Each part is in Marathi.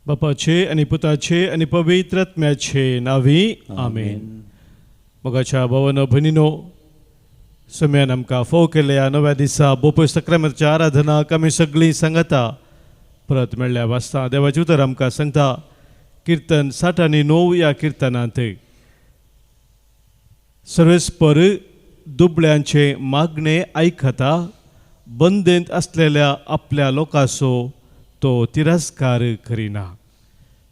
बापाचे आणि पुताचे आणि पवित्र आत्म्याचे नावी आमेन. मोगाच्या भावानो भयणीनो, सम्यान आमकां फोव केल्या नव्या दिसा बोपय सक्रामेंताच्या आराधनाक आमी सगळीं सांगता परत मेळ्ळ्या वाचता. देवाचें उतर आमकां सांगता कीर्तन 60 आणि 9 या कीर्तनांत सर्वेस्पर दुबळ्यांचे मागणे आयकता, बंदेंत असलेल्या आपल्या लोकांचो तो तिरस्कार करिना.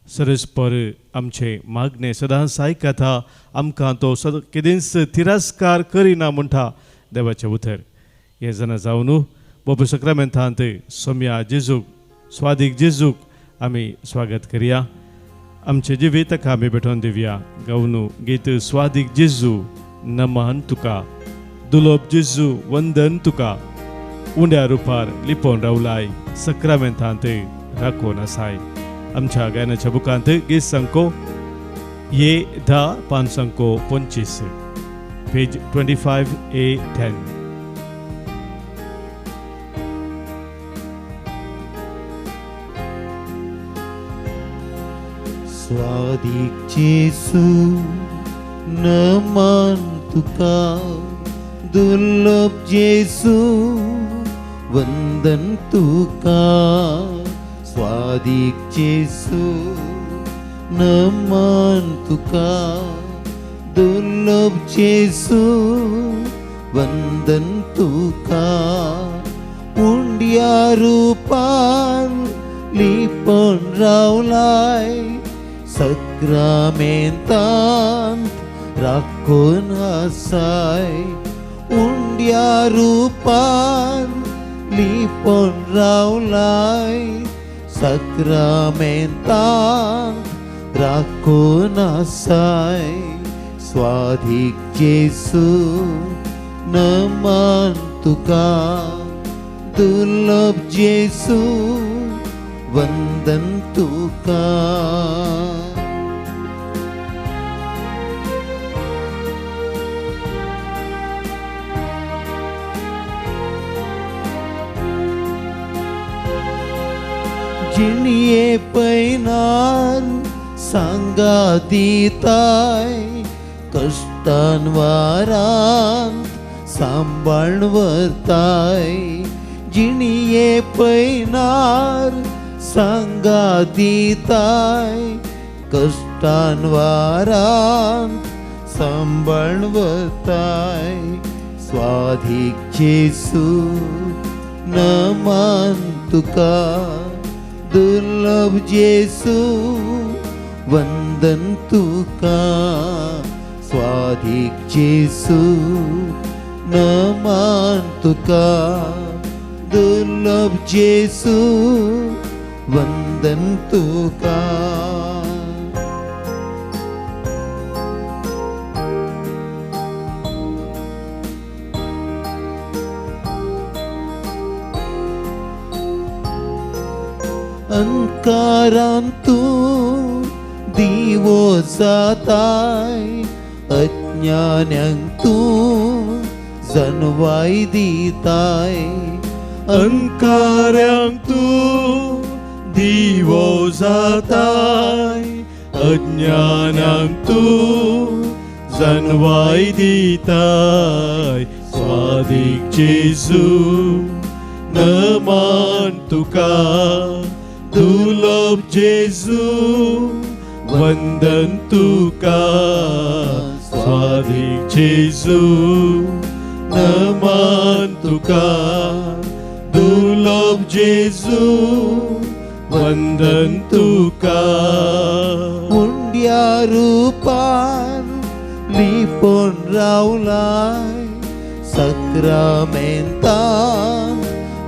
सर्वेस्पर आमचे मागणे सदांच आयकता, आमकां तो केदींच तिरस्कार करिना म्हणटा देवाचें उतर. हे जाणा जावन बोपय सक्रामेंतांत सोम्या जेजूक, स्वादीक जेजूक आमी स्वागत करुया. आमचे जिवीत ताका आमी भेटोवन दिवया. गावन गीत स्वादीक जेजू नमन तुका, दुलोब जेजू वंदन तुका, उंड्या रुपार लिपोवन रावलाय, सक्रामेंतांत राखोन आसाय. आमच्या गायनाच्या बुकांत गीत संको ये 10 पान संको 25 पेज 25A10. स्वादिक जेजू नमन तुका, दुर्लभ जेजू वंदन तुका. स्वादिक जेजू नमन तुका, दुर्लभ जेजू वंदन तुका. उंड्या रुपान लिपोन रावलाय, सक्रामेंतांत राखोन आसाय. उंड्या रुपान लिपोन रावलाय, सक्रामेंतांत राखोन आसाय. स्वादिक जेजू नमन तुका, दुर्लभ जेजू वंदन तुका. जिणये पैनार सांगा दिताय, कष्टान वारांत सांबाळन व्हरताय. जिणये पैनार सांगा दिताय, कष्टान वारांत सांबाळन व्हरताय. स्वादिक जेजू नमन तुका, दुर्लभ जेजू वंदन तुका. स्वादिक जेजू नमन तुका, दुर्लभ जेजू वंदन तुका. अंकारांत तूं दिवो जाताय, अज्ञान्यांक तूं जनवाय दिताय. अंकारांक तूं दिवो जाताय, अज्ञानांक तूं जनवाय दिताय. स्वादिक जेजू नमन तुका, दुर्लभ जेजू वंदन तुका. स्वादिक जेजू नमन तुका, दुर्लभ जेजू वंदन तुका. उंड्या रुपान लिपोन रावलाय, सक्रामेंतांत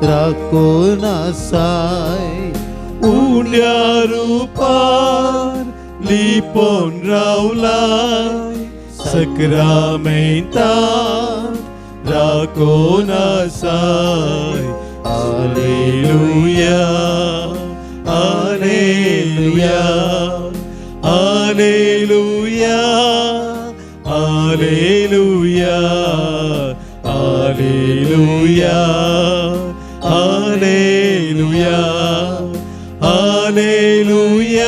राखोन आसाय. उंड्या रुपार लिपोन रावलाय, सक्रामेंतांत राखोन आसाय. Hallelujah, hallelujah, hallelujah, hallelujah, hallelujah, hallelujah, hallelujah.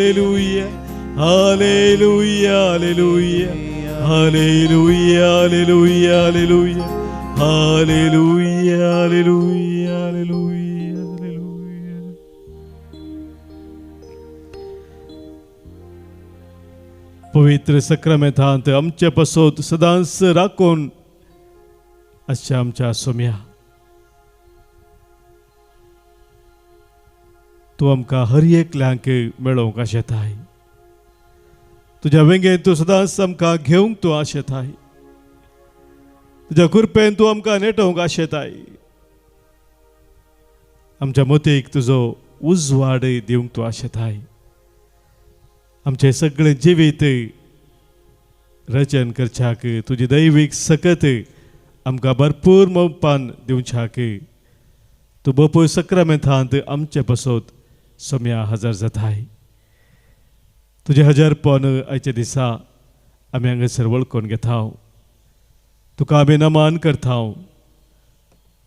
Hallelujah. Hallelujah. Hallelujah. Hallelujah. Hallelujah. Hallelujah. Hallelujah. Hallelujah. Hallelujah. Hallelujah. पवित्र सक्रामेंतांत आमचे पासोत सदांच राखून अशा आमच्या सोम्या तू आमकां हर एकल्यांक मेळोवंक आशेताय. तुज्या वेंगेन तू सदांच आमकां घेवंक तू आशेताय. तुज्या कृपेन तू आमकां नेटोवंक आशेताय. आमच्या मतीक तुजो उजवाड दिवंक तू आशेताय. आमचे सगळे जिवीत रचन करच्याक तुजी दैवीक सकत आमकां भरपूर मोपान दिवच्याक तू बपूय सक्रामेंतांत आमचे पासोत सोम्या हजर जाताय. तुझे हजरपण आयच्या दिसा आमी हांगासर वळखून घेता. तुका आमी नमन करता.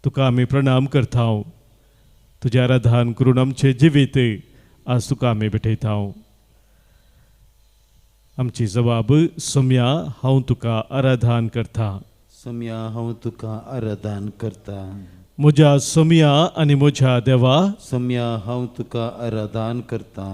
तुका आमी प्रणाम करता. तुजें आराधन करून आमचे जिवीत आज तुका आमी भेटयता. आमची जबाब सोम्या हांव तुका आराधन करता. सोम्या हांव तुका आराधन करता. म्हज्या सोम्या आनी म्हज्या देवा. सोम्या हांव तुका आराधन करता.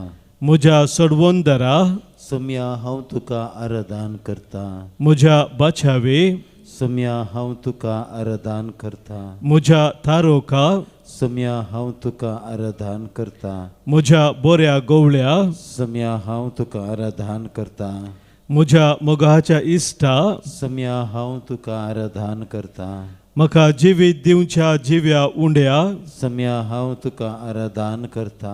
म्हज्या सडवंदरा. सोम्या हांव तुका आराधन करता. म्हज्या बाछावे. सोम्या हांव तुका आराधन करता. म्हज्या तारोका. सोम्या हांव तुका आराधन करता. म्हज्या बोऱ्या गोवळ्या. सोम्या हांव तुका आराधन करता. म्हज्या मोगाच्या इश्टा. सोम्या हांव तुका आराधन करता. म्हाका जिवीत दिवच्या जिव्या उंड्या. सोम्या हांव तुका आराधन करता.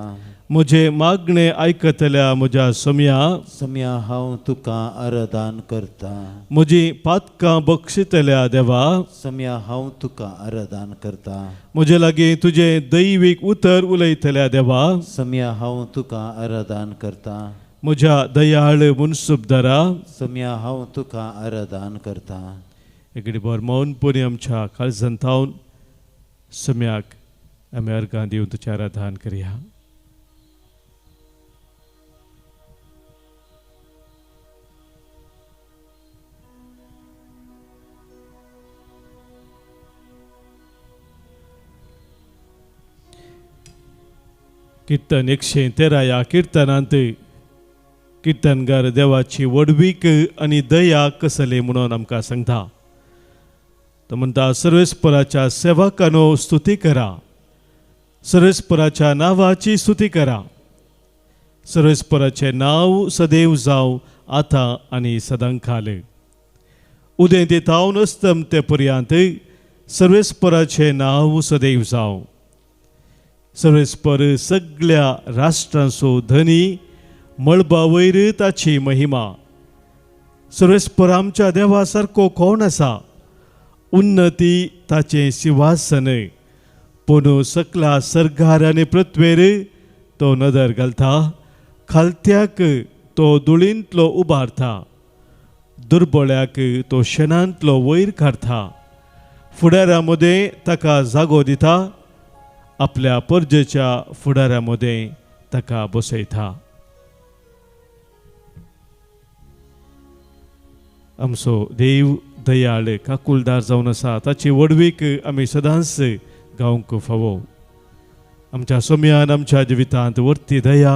म्हजे मागणे आयकतल्या म्हज्या सोम्या. सोम्या हांव तुका आराधन करता. म्हजी पातकां बक्षितल्या देवा. सोम्या हांव तुका आराधन करता. म्हजे लागीं तुजें दैवीक उतर उलयतल्या देवा. सोम्या हांव तुका आराधन करता. म्हज्या दयाळ मुनसुबदारा. सोम्या हांव तुका आराधन करता. एक भर मौनपणी आमच्या काळजांतावन सोम्याक आमी अर्गां दिवन तुजें आराधन करया. कीर्तन 113 या कीर्तनांत कीर्तनकार देवाची वडवीक आनी दया कसली म्हणून आमकां सांगता. तो म्हणटा सर्वेस्पराच्या सेवकानो स्तुती करा. सर्वेस्पराच्या नांवाची स्तुती करा. सर्वेस्पराचें नांव सदैव जावं आतां आनी सदांकाल. उदें ते तावन अस्तम ते पर्यंत सर्वेस्पराचें नांव सदैव जावं. सर्वेस्पर सगळ्या राष्ट्रांचो धनी. मळबा वयर ताची महिमा. सर्वेस्पर आमच्या देवा सारको कोण आसा. उन्नती ताचें सिंहासन. पूण सकला सर्गार आनी पृथ्वेर तो नदर घालता. खालत्याक तो धुळींतलो उबारता. दुर्बळ्याक तो शेणांतलो वयर काडटा. फुडाऱ्या मदें ताका जागो दिता. आपल्या परजेच्या फुडाऱ्या मदें ताका बसयता. आमचो देव दयाळ काकुलदार जावन आसा. ताची वडवीक आमी सदांच गावंक फावो. आमच्या सोम्यान आमच्या जिवितांत वर्ती दया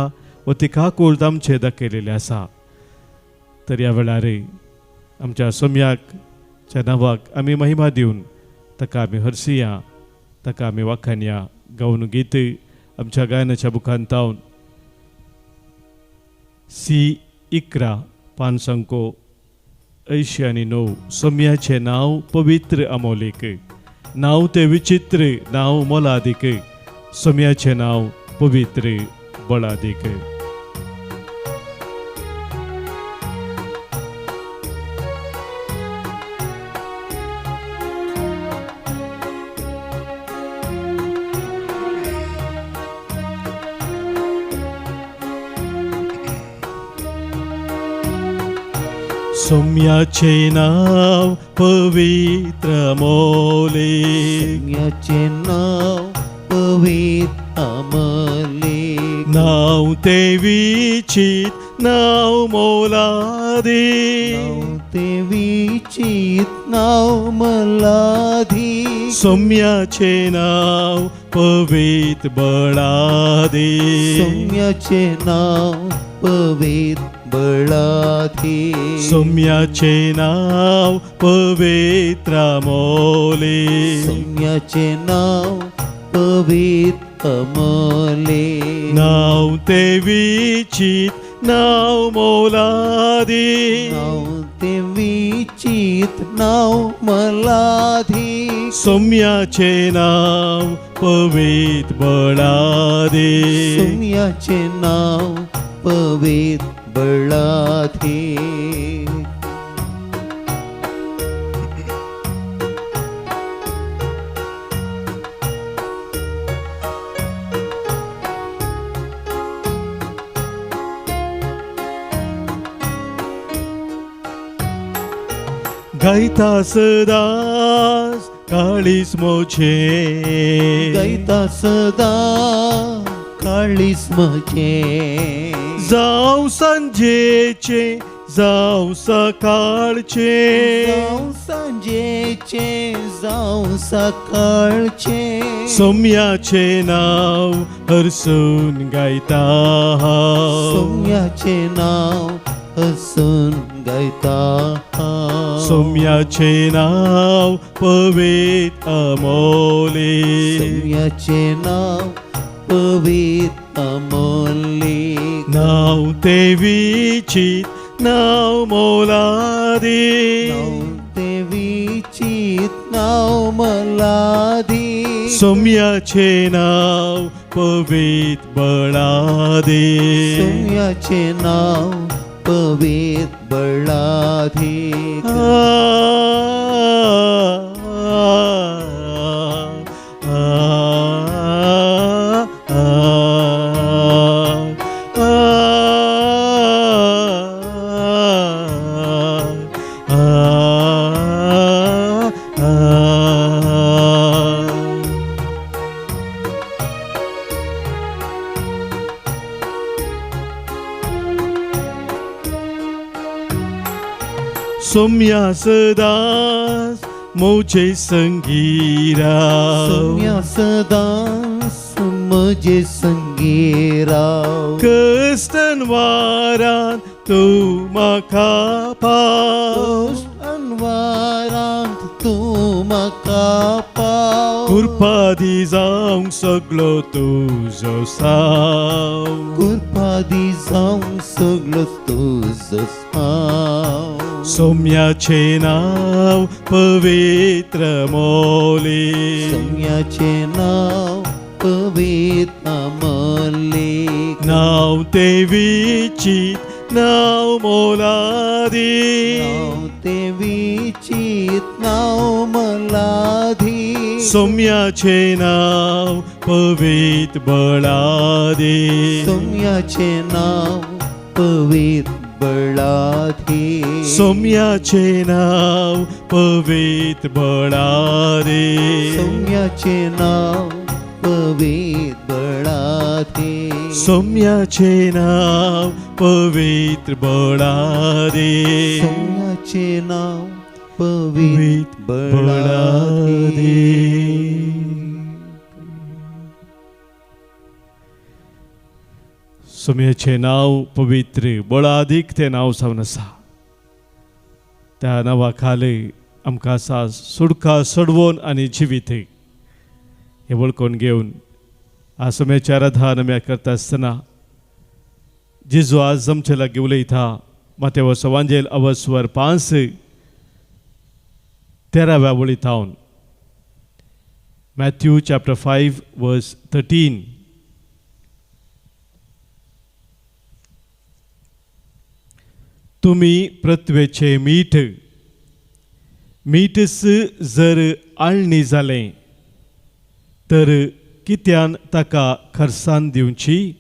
वर्ती काकुळट आमचे दाखयलेले आसा. तर ह्या वेळार आमच्या सोम्याच्या नांवाक आमी महिमा दिवन ताका आमी हरसिया. ताका आमी वाखाणया गावन गीत आमच्या गायनाच्या बुकांत तावन C11 5 89 सोम्याचे नाव पवित्र अमोलिक. नाव ते विचित्र नाव मोलादीक. सोम्याचे नाव पवित्र बळादीक. सोम्याचे नाव पवित्र अमोलिक. सोम्याचे नाव पवित्र अमोलिक. नाव ते विचित नाव मोलादी नाव ते विचित नाव मलाधी सौम्याचे नाव पवित बळादी सौम्याचे नाव पवित बळाधी सौम्याचे नाव पवित्र मोले सौम्याचे नाव पवित अमले नाव ते विचित नाव मोलादी नाव ते विचित नाव मलाधी सौम्याचे नाव पवित बळादी सौम्याचे नाव पवित बळाधी गायता सदास काळीस मोचे गैता सदा काळीस मचे जाऊ संजेचे जाऊ सकाळचे जाऊ सांजेचे जाऊ सकाळचे सौम्याचे नाव हरसून गायता सौम्याचे नाव हसून गायता सौम्याचे नाव पवित अमोले सौम्याचे नाव पवित अमोले नाव ते विचित नाव मोलादी नाव ते विचित नाव मलाधी सौम्याचे नाव पवित बळादी सौम्याचे नाव पवित बळाधी सौम्या सदास मोचे संगीरा सौम्या सदा समजे संगीराव कस्तन वारान तू माका पाव अनवारांत तू म्हाका पाव कुरपादी जावंक सगलो तुजो साव कुरपादी जावं सगळो तुजो साव सौम्याचे नाव पवित्र मोले सौम्याचे नाव पवित अमले नाव ते विचित नाव मोलादी नाव ते विचित नाव मलाधी सौम्याचे नाव पवित बळादी सौम्याचे नाव पवित बळाधी सौम्याचे नाव पवित बळादी सौम्याचे नाव पवित बळाधी सौम्याचे नाव पवित्र बळादी सौम्याचे नाव पवित बळाधी सौम्याचे नाव पवित्र बळादीक ते नाव जावन आसा त्या नांवा खाली आमकां आसा सुडका सडवोन आनी जिवीत हे वळखून घेवन आसम्याच्या आराधना आमी करता आसतना जेजू आज आमचे लागी उलयता मातेव सवांजेल अवस्वर 5:13 वळीतावन मॅथ्यू चॅप्टर 5 वर्स 13 तुम्ही पृथ्वेचे मीठ मीठस जर आळणी जालें तर कित्यान ताका खर्सान दिवची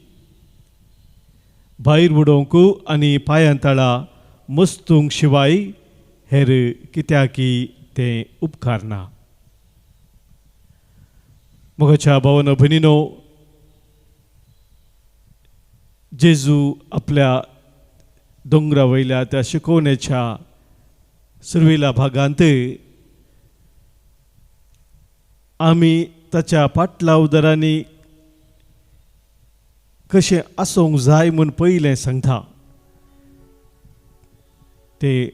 भायर उडोवंक आनी पांयांतळा मस्तूंक शिवाय हेर कित्याकी तें उपकार ना. मोगाच्या भावन भयणीनो, जेजू आपल्या दोंगरावयल्या त्या शिकवण्याच्या सुरवेल्या भागांत आमी ताच्या पाटला उदरांनी कशें आसूंक जाय म्हूण पयलें सांगता. ते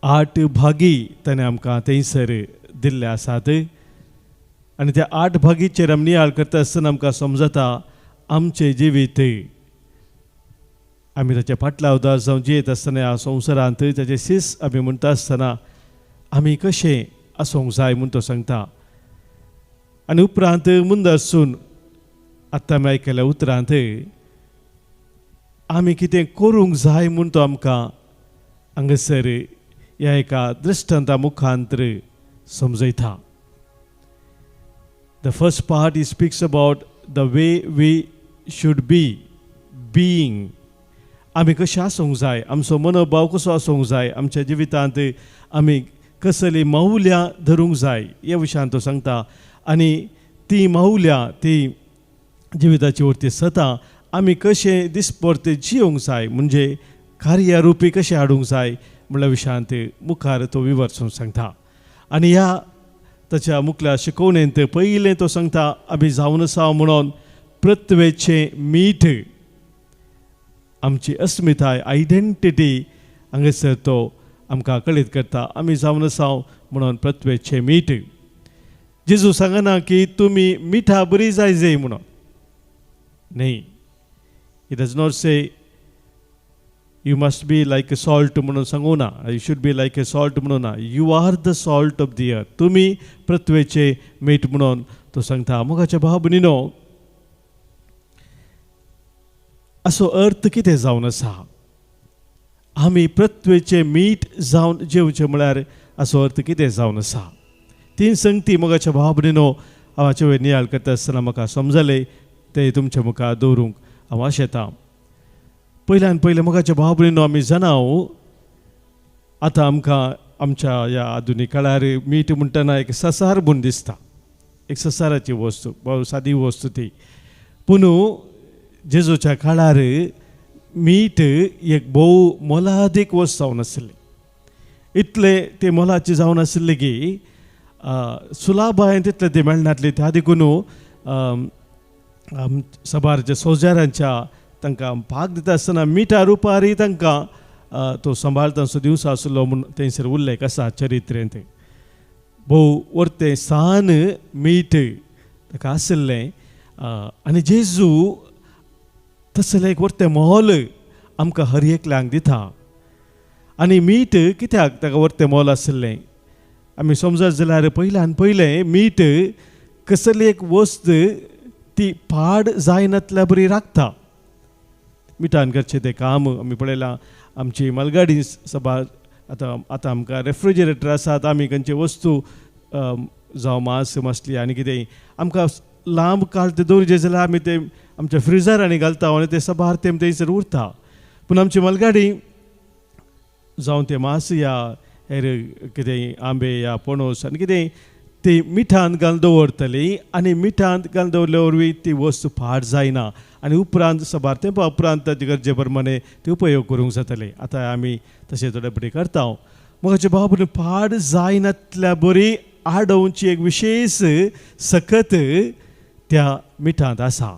8 भागी ताणें आमकां थंयसर दिल्ले आसात आनी त्या 8 भागीचेर आमी नियाळ करता आसतना आमकां समजता आमचें जिवीत आमी ताच्या फाटल्या उदार जावन जियेत आसतना ह्या संवसारांत ताचें सीस आमी म्हणटा आसतना आमी कशें आसूंक जाय म्हूण तो सांगता. आनी उपरांत मुंद आसून आतां आमी आयकल्या उतरांत आमी कितें करूंक जाय म्हूण तो आमकां हांगासर ह्या एका दृश्टांता मुखांतर समजयता. The first part he speaks about the way we should be being. आमी कशें आसूंक जाय, आमचो मनोभाव कसो आसूंक जाय, आमच्या जिवितांत आमी कसली मौल्यां धरूंक जाय ह्या विशयान तो सांगता. आनी ती मौल्यां ती जिविताची वरती सता आमी कशें दिसपरते जियोंक जाय म्हणजे कार्यारुपी कशें हाडूंक जाय म्हणल्या विशयान ते मुखार तो विवरसून सांगता. आनी ह्या ताच्या मुखल्या शिकवणेंत पयलें तो सांगता आमी जावन आसा म्हणून प्रत्वेचें मीठ, आमची अस्मिताय आयडेंटिटी हांगासर तो आमकां कळीत करता. आमी जावन आसा म्हणून प्रत्वेचें मीठ. जेजू सांगना की तुमी मिठा बरी जाय म्हणून न्ही. It does not say you must be like a salt म्हणून सांगू ना, you should be like a salt म्हणून ना. You are the salt of the earth. तुमी प्रत्वेचे मीठ म्हणून तो सांगता. मोगाच्या भाव भयणीनो, असो अर्थ कितें जावन आसा? आमी प्रत्वेचे मीठ जावन जेवचे म्हळ्यार असो अर्थ कितें जावन आसा? 3 संगती मोगाच्या भाव भयणीनो हांव हाचे वयर नियाळ करता आसतना म्हाका समजले ते तुमच्या मुखार दवरूंक हांव आशेतां. पयल्यान पयलें मोगाच्या भाव भयणीनो आमी जाणाव आतां आमकां आमच्या ह्या आधुनीक काळार मीठ म्हणटना एक ससार म्हूण दिसता, एक ससाराची वस्त, बहुत सादी वस्त ती. पूण जेजूच्या काळार मीठ एक भोव मोलादीक वस्त जावन आसली. इतले ते मोलाचे जावन आसले की सुलाभायेन तितले ते मेळनासले. त्या देखून सबारच्या सोजाऱ्यांच्या तांकां भाग दिता आसतना मिठा रुपारी तांकां तो सांबाळतासो दिवस आसलो म्हूण थंयसर उल्लेख आसा चरित्रेंत. भोव वर्तें सान मीठ ताका आसलें. आनी जेजू तसलें एक वर्तें मोल आमकां हर एकल्यांक दिता. आनी मीठ कित्याक ताका वर्तें मोल आसलें आमी समजत जाल्यार पयल्यान पयलें मीठ कसली एक वस्त ती पाड जायनातल्या बरी राखता. मिठान करचें तें काम आमी पळयलां. आमची मालगाडी सभा आतां आमकां रेफ्रिजरेटर आसात. आमी खंयचे वस्तू जावं मांस मसली आनी कितेंय आमकां लांब काळ ते दवरचें जाल्यार आमी ते आमच्या फ्रिजरांनी घालता आनी ते सबार तें थंयसर उरता. पूण आमची मालगाडी जावं तें मांस या हेर कितेंय आंबे या पणस आनी कितेंय ती मिठान घालून दवरतली आनी मिठान घालून दवरले वरवीं ती वस्त पाड जायना आनी उपरांत सबार तेंपा उपरांत ताचे गरजे प्रमाणे ती उपयोग करूंक जातले. आतां आमी तशें थोडे बरी करता. मोगाचे भाव भयणीनो, पाड जायनातल्या बरी आडोवची एक विशेश सकत त्या मिठांत आसा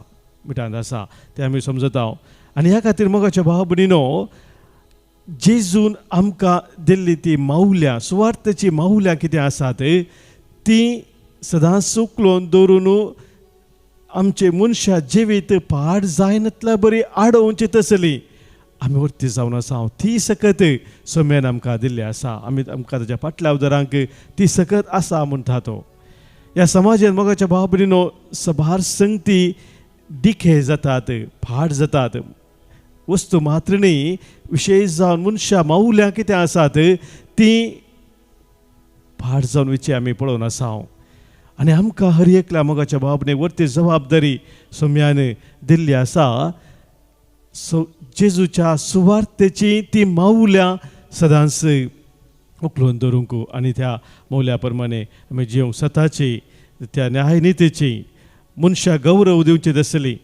तें आमी समजता. आनी ह्या खातीर मोगाच्या भाव भयणीनो, जेजून आमकां दिल्ली ती मौल्यां, सुवार्थेची मौल्यां कितें आसात ती सदांच सुकलोवन दवरून आमचे मनशा जिवीत पाड जायनातल्या बरी आडोवची तसली आमी वर्ती जावन आसा. ती सकत सोम्यान आमकां दिल्ली आसा. आमी आमकां ताच्या फाटल्या उदारांक ती सकत आसा म्हणटा तो. ह्या समाजान मोगाच्या भाव भयणीनो सबार संगती डिखे जातात, पाड जातात. वस्तू मात्र न्ही, विशेश जावन मनशा मौल्यां कितें आसात ती पाड जावन वयची आमी पळोवन आसा. आनी आमकां हर एकल्या मोगाच्या भाव भयणीक वर्ती जबाबदारी सोम्यान दिल्ली आसा. जेजूच्या सुवार्थेची ती मौल्यां सदांच उखलून दवरूंक आनी त्या मौल्या प्रमाणे आमी जियोंक सताची, त्या न्यायनितीची मनशाक गौरव दिवची तसली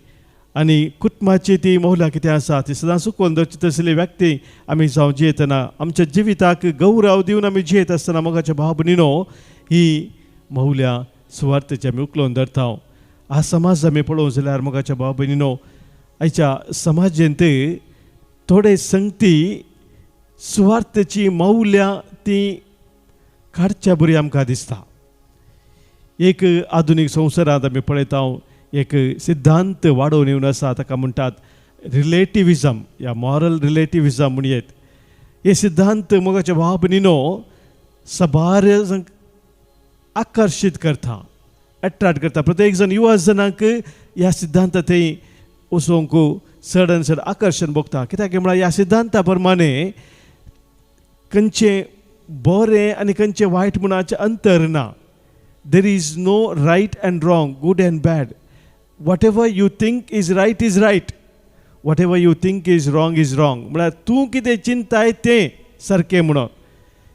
आनी कुटुंबाची ती मौल्या कितें आसा ती सदां सुकोवन दवरची तसली व्यक्ती आमी जावं जियेतना आमच्या जिविताक गौरव दिवन आमी जियेत आसतना मोगाच्या भाव भयणीनो ही मौल्या सुवार्थेची आमी उखलून धरता. आज समाज आमी पळोवंक जाल्यार मोगाच्या भाव भयणीनो आयच्या समाजांत थोडे संगती सुवार्थेची मौल्या ती काडच्या बरी आमकां दिसता. एक आधुनीक संवसारांत आमी पळयता एक सिद्धांत वाडोवन येवन आसा ताका म्हणटात रिलेटिविजम या मॉरल रिलेटिविजम म्हणयेत. हे सिद्धांत मोगाच्या भाव भयणीनो सबार आकर्शीत करता, अट्रॅक्ट करता. प्रत्येक जण युवा जनांक ह्या सिद्धांतात वचोंक चड आनी चड आकर्शण भोगता. कित्याक म्हळ्यार ह्या सिद्धांता प्रमाणे खंयचें बरें आनी खंयचें वायट म्हणून अंतर ना. There is no right and wrong, good and bad. Whatever you think is right, whatever you think is wrong. म्हळ्यार तूं कितें चिंताय तें सारकें म्हणून.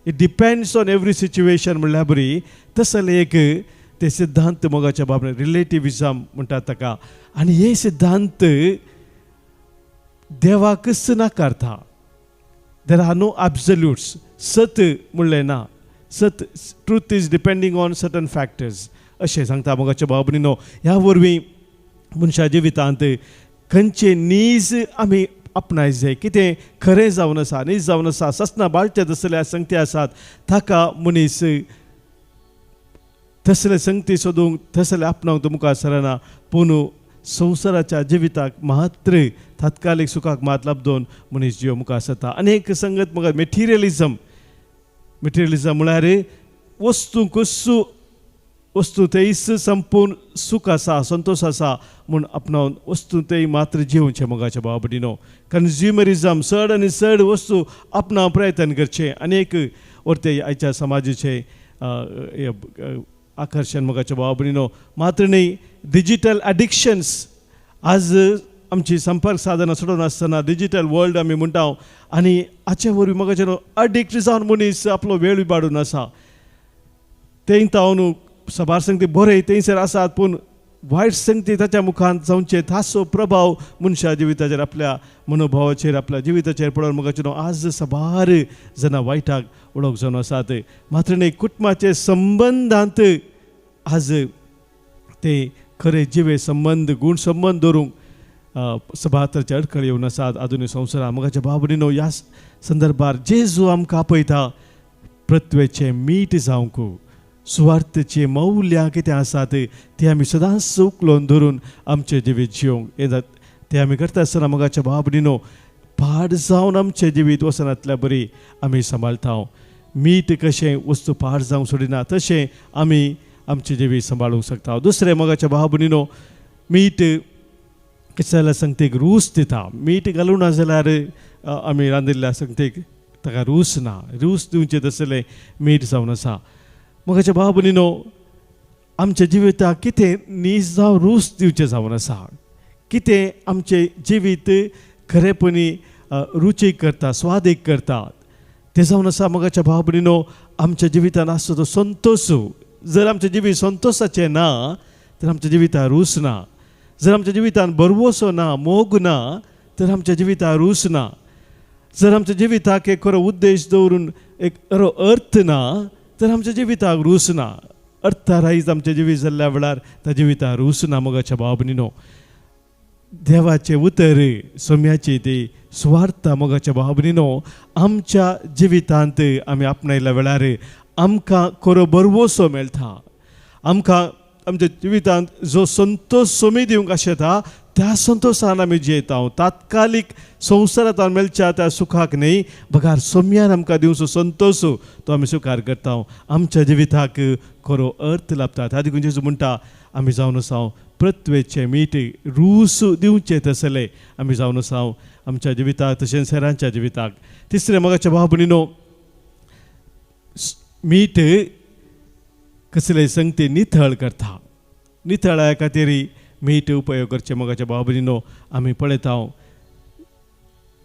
It depends on every situation म्हणल्यार बरी. तसले एक ते सिद्धांत मोगाच्या बाबतींत रिलेटिविजम म्हणटात ताका. आनी हे सिद्धांत देवाकच नाकारता. There are no absolutes. सत म्हणलें ना. सत truth is depending on certain factors अशें सांगता मोगाच्या भाव भयणीनो. ह्या वरवीं मनशा जिवितांत खंयचे नीज आमी आपणायत जाय, कितें खरें जावन आसा नीज जावन आसा, ससना बाळचे तसल्या संगती आसात ताका मनीस तसले संगती सोदूंक तसले आपणावंक तो मुखार सरना. पूण संवसाराच्या जिविताक मात्र तात्कालीक सुखाक मात लाभदोन मनीस जिव मुखार सरता. अनेक संगत म्हाका मेटिरियलिजम म्हळ्यार वस्तू तेच संपूर्ण सुख आसा, संतोष आसा म्हूण आपणावन वस्तू ते मात्र जिवचे मोगाच्या भाव भयणीनो. कन्झ्युमरिजम चड आनी चड वस्तू आपणाव प्रयत्न करचे. अनेक वरते आयच्या समाजाचे आकर्षण मोगाच्या भाव भयणीनो. मात्र न्ही डिजिटल एडिक्शन्स. आज आमची संपर्क साधनां सोडून आसतना डिजिटल वर्ल्ड आमी म्हणटा आनी हाचे वरवीं मोगाचे अडिक्ट जावन मनीस आपलो वेळ इबाडून आसा. तें तावन सबार संगती बरें थंयसर आसात पूण वायट संगती ताच्या मुखांत जावचे ताचो प्रभाव मनशा जिविताचेर आपल्या मनोभावाचेर आपल्या जिविताचेर पडोवन मोगाचे आज सबार जना वायटाक वळख जावन आसात. मात्र न्ही कुटुंबाचे संबंदांत आज ते खरे जिवे संबंद गूण संबंद दवरूंक सबातरचे अडखळ येवन आसात आधुनीक संवसारांत. मोगाच्या भाव भयणीनो ह्या संदर्भार जेजू आमकां आपयता प्रत्वेचें मीठ जावंक. सुवार्थेची मौल्यां कितें आसात ती आमी सदांच उखलून धरून आमचे जिवीत जिवंक ते आमी करता आसतना मोगाच्या भाव भयणीनो पाड जावन आमचें जिवीत वसनांतल्या बरी आमी सांबाळटा. मीठ कशें वस्तू पाड जावंक सोडिना तशें आमी आमचें जिवीत सांबाळूंक शकता. दुसरें मोगाच्या भाव भयणीनो मीठ कितें जाल्यार संगतेक रूच दिता. मीठ घालूं ना जाल्यार आमी रांदिल्ल्या संगतेक ताका रूच ना. रूच दिवचें तसलें मीठ जावन आसा. मोगाच्या भाव भयणीनो आमच्या जिविताक कितें नीज जावं रूच दिवचें जावन आसा. कितें आमचें जिवीत खरेपणी रुचीक करता, स्वादीक करता तें जावन आसा. मोगाच्या भाव भयणीनो आमच्या जिवितान आसता तो संतोश. जर आमचें जिवीत संतोशाचें ना तर आमच्या जिविताक रूच ना. जर आमच्या जिवितान बरवसो ना, मोग ना तर आमच्या जिविताक रूच ना. जर आमच्या जिविताक एक खरो उद्देश दवरून एक खरो अर्थ ना तर आमच्या जिविताक रूच ना. अर्थारायज आमचें जिवीत जाल्ल्या वेळार त्या जिविताक रूच ना. मोगाच्या भाव भयणीनो देवाचें उतर सोम्याची ती सुवार्थ मोगाच्या भाव भयणीनो आमच्या जिवितांत आमी आपणायल्या वेळार आमकां खरो बरवसो मेळटा. आमकां आमच्या जिवितांत जो संतोष सोमी दिवंक आशेता त्या संतोशान आमी जियेता. तात्कालीक संवसारांत मेळच्या त्या सुखाक न्ही बगार सोम्यान आमकां दिवचो संतोष तो आमी स्विकार करता. आमच्या जिविताक खरो अर्थ लाभता. त्या देखून जेजू म्हणटा आमी जावन आसा प्रत्वेचें मीठ रूच दिवचें तसलें आमी जावन आसा आमच्या जिविताक तशेंच हेरांच्या जिविताक. तिसरें मोगाच्या भाव भयणीनो मीठ कसले संगती नितळ करता. नितळाया खातीर मीठ उपयोग करचे. मोगाच्या भाव भयणीनो आमी पळयता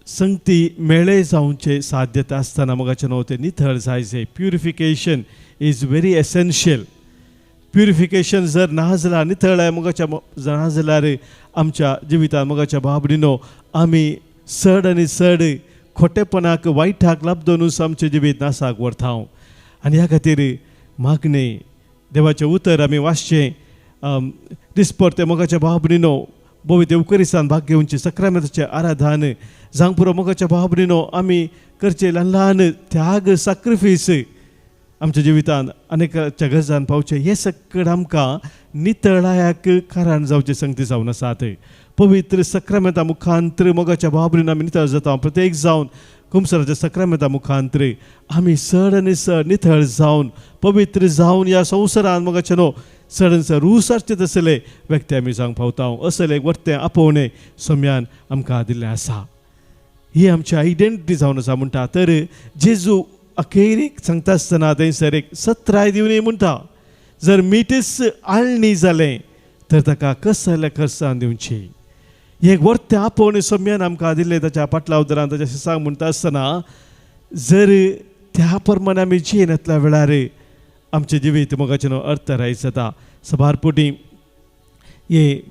संगती मेळे जावचे साध्यता आसतना मोगाचे न्हू ते नितळ जायचे. Purification is very essential. Purification जर ना जाल्यार नितळाय मोगाच्या ना जाल्यार आमच्या जिवितांत मोगाच्या बाबडीनो आमी चड आनी चड खोटेपणाक वायटाक लाभदोनूच आमचें जिवीत नासाक व्हरता. आनी ह्या खातीर मागणे देवाचें उतर आमी वाचचें दिसपरते मोगाच्या बाबडीनो बोवी देवकरिस्तान भाग घेवचे सक्रामेंताचें आराधन जावंक पुरो मोगाच्या बाबडीनो आमी करचे ल्हान ल्हान त्याग सॅक्रिफीस आमच्या जिवितांत अनेकाच्या गरजान पावचे हे सगळें आमकां नितळायाक कारण जावचे संगती जावन आसात. पवित्र सक्रामेंता मुखांतर मोगाच्या बाबडीन आमी नितळ जाता. प्रत्येक जावन कुमसराच्या सक्रामेंता मुखांतर आमी चड आनी चड नितळ जावन पवित्र जावन ह्या संवसारांत मोगाचे न्हू चड आनी चड रूसारचे तसले व्यक्ती आमी जावंक पावता. असले वर्तें आपोवणें सोम्यान आमकां दिल्लें आसा. ही आमची आयडेंटिटी जावन आसा म्हणटा. तर जेजू अखेरीक सांगता आसतना थंयसर एक सत्राय दिवनी म्हणटा जर मीठच आळणी जालें तर ताका कसल्या खर्चान दिवची. एक वर्तें आपोवणें सोम्यान आमकां दिल्लें ताच्या पाटला उदरान ताच्या शिसांक म्हणटा आसतना जर त्या प्रमाणे आमी जियेन येतल्या वेळार आमचें जिवीत मोगाचें अर्थरायत जाता. सभारपोटी हे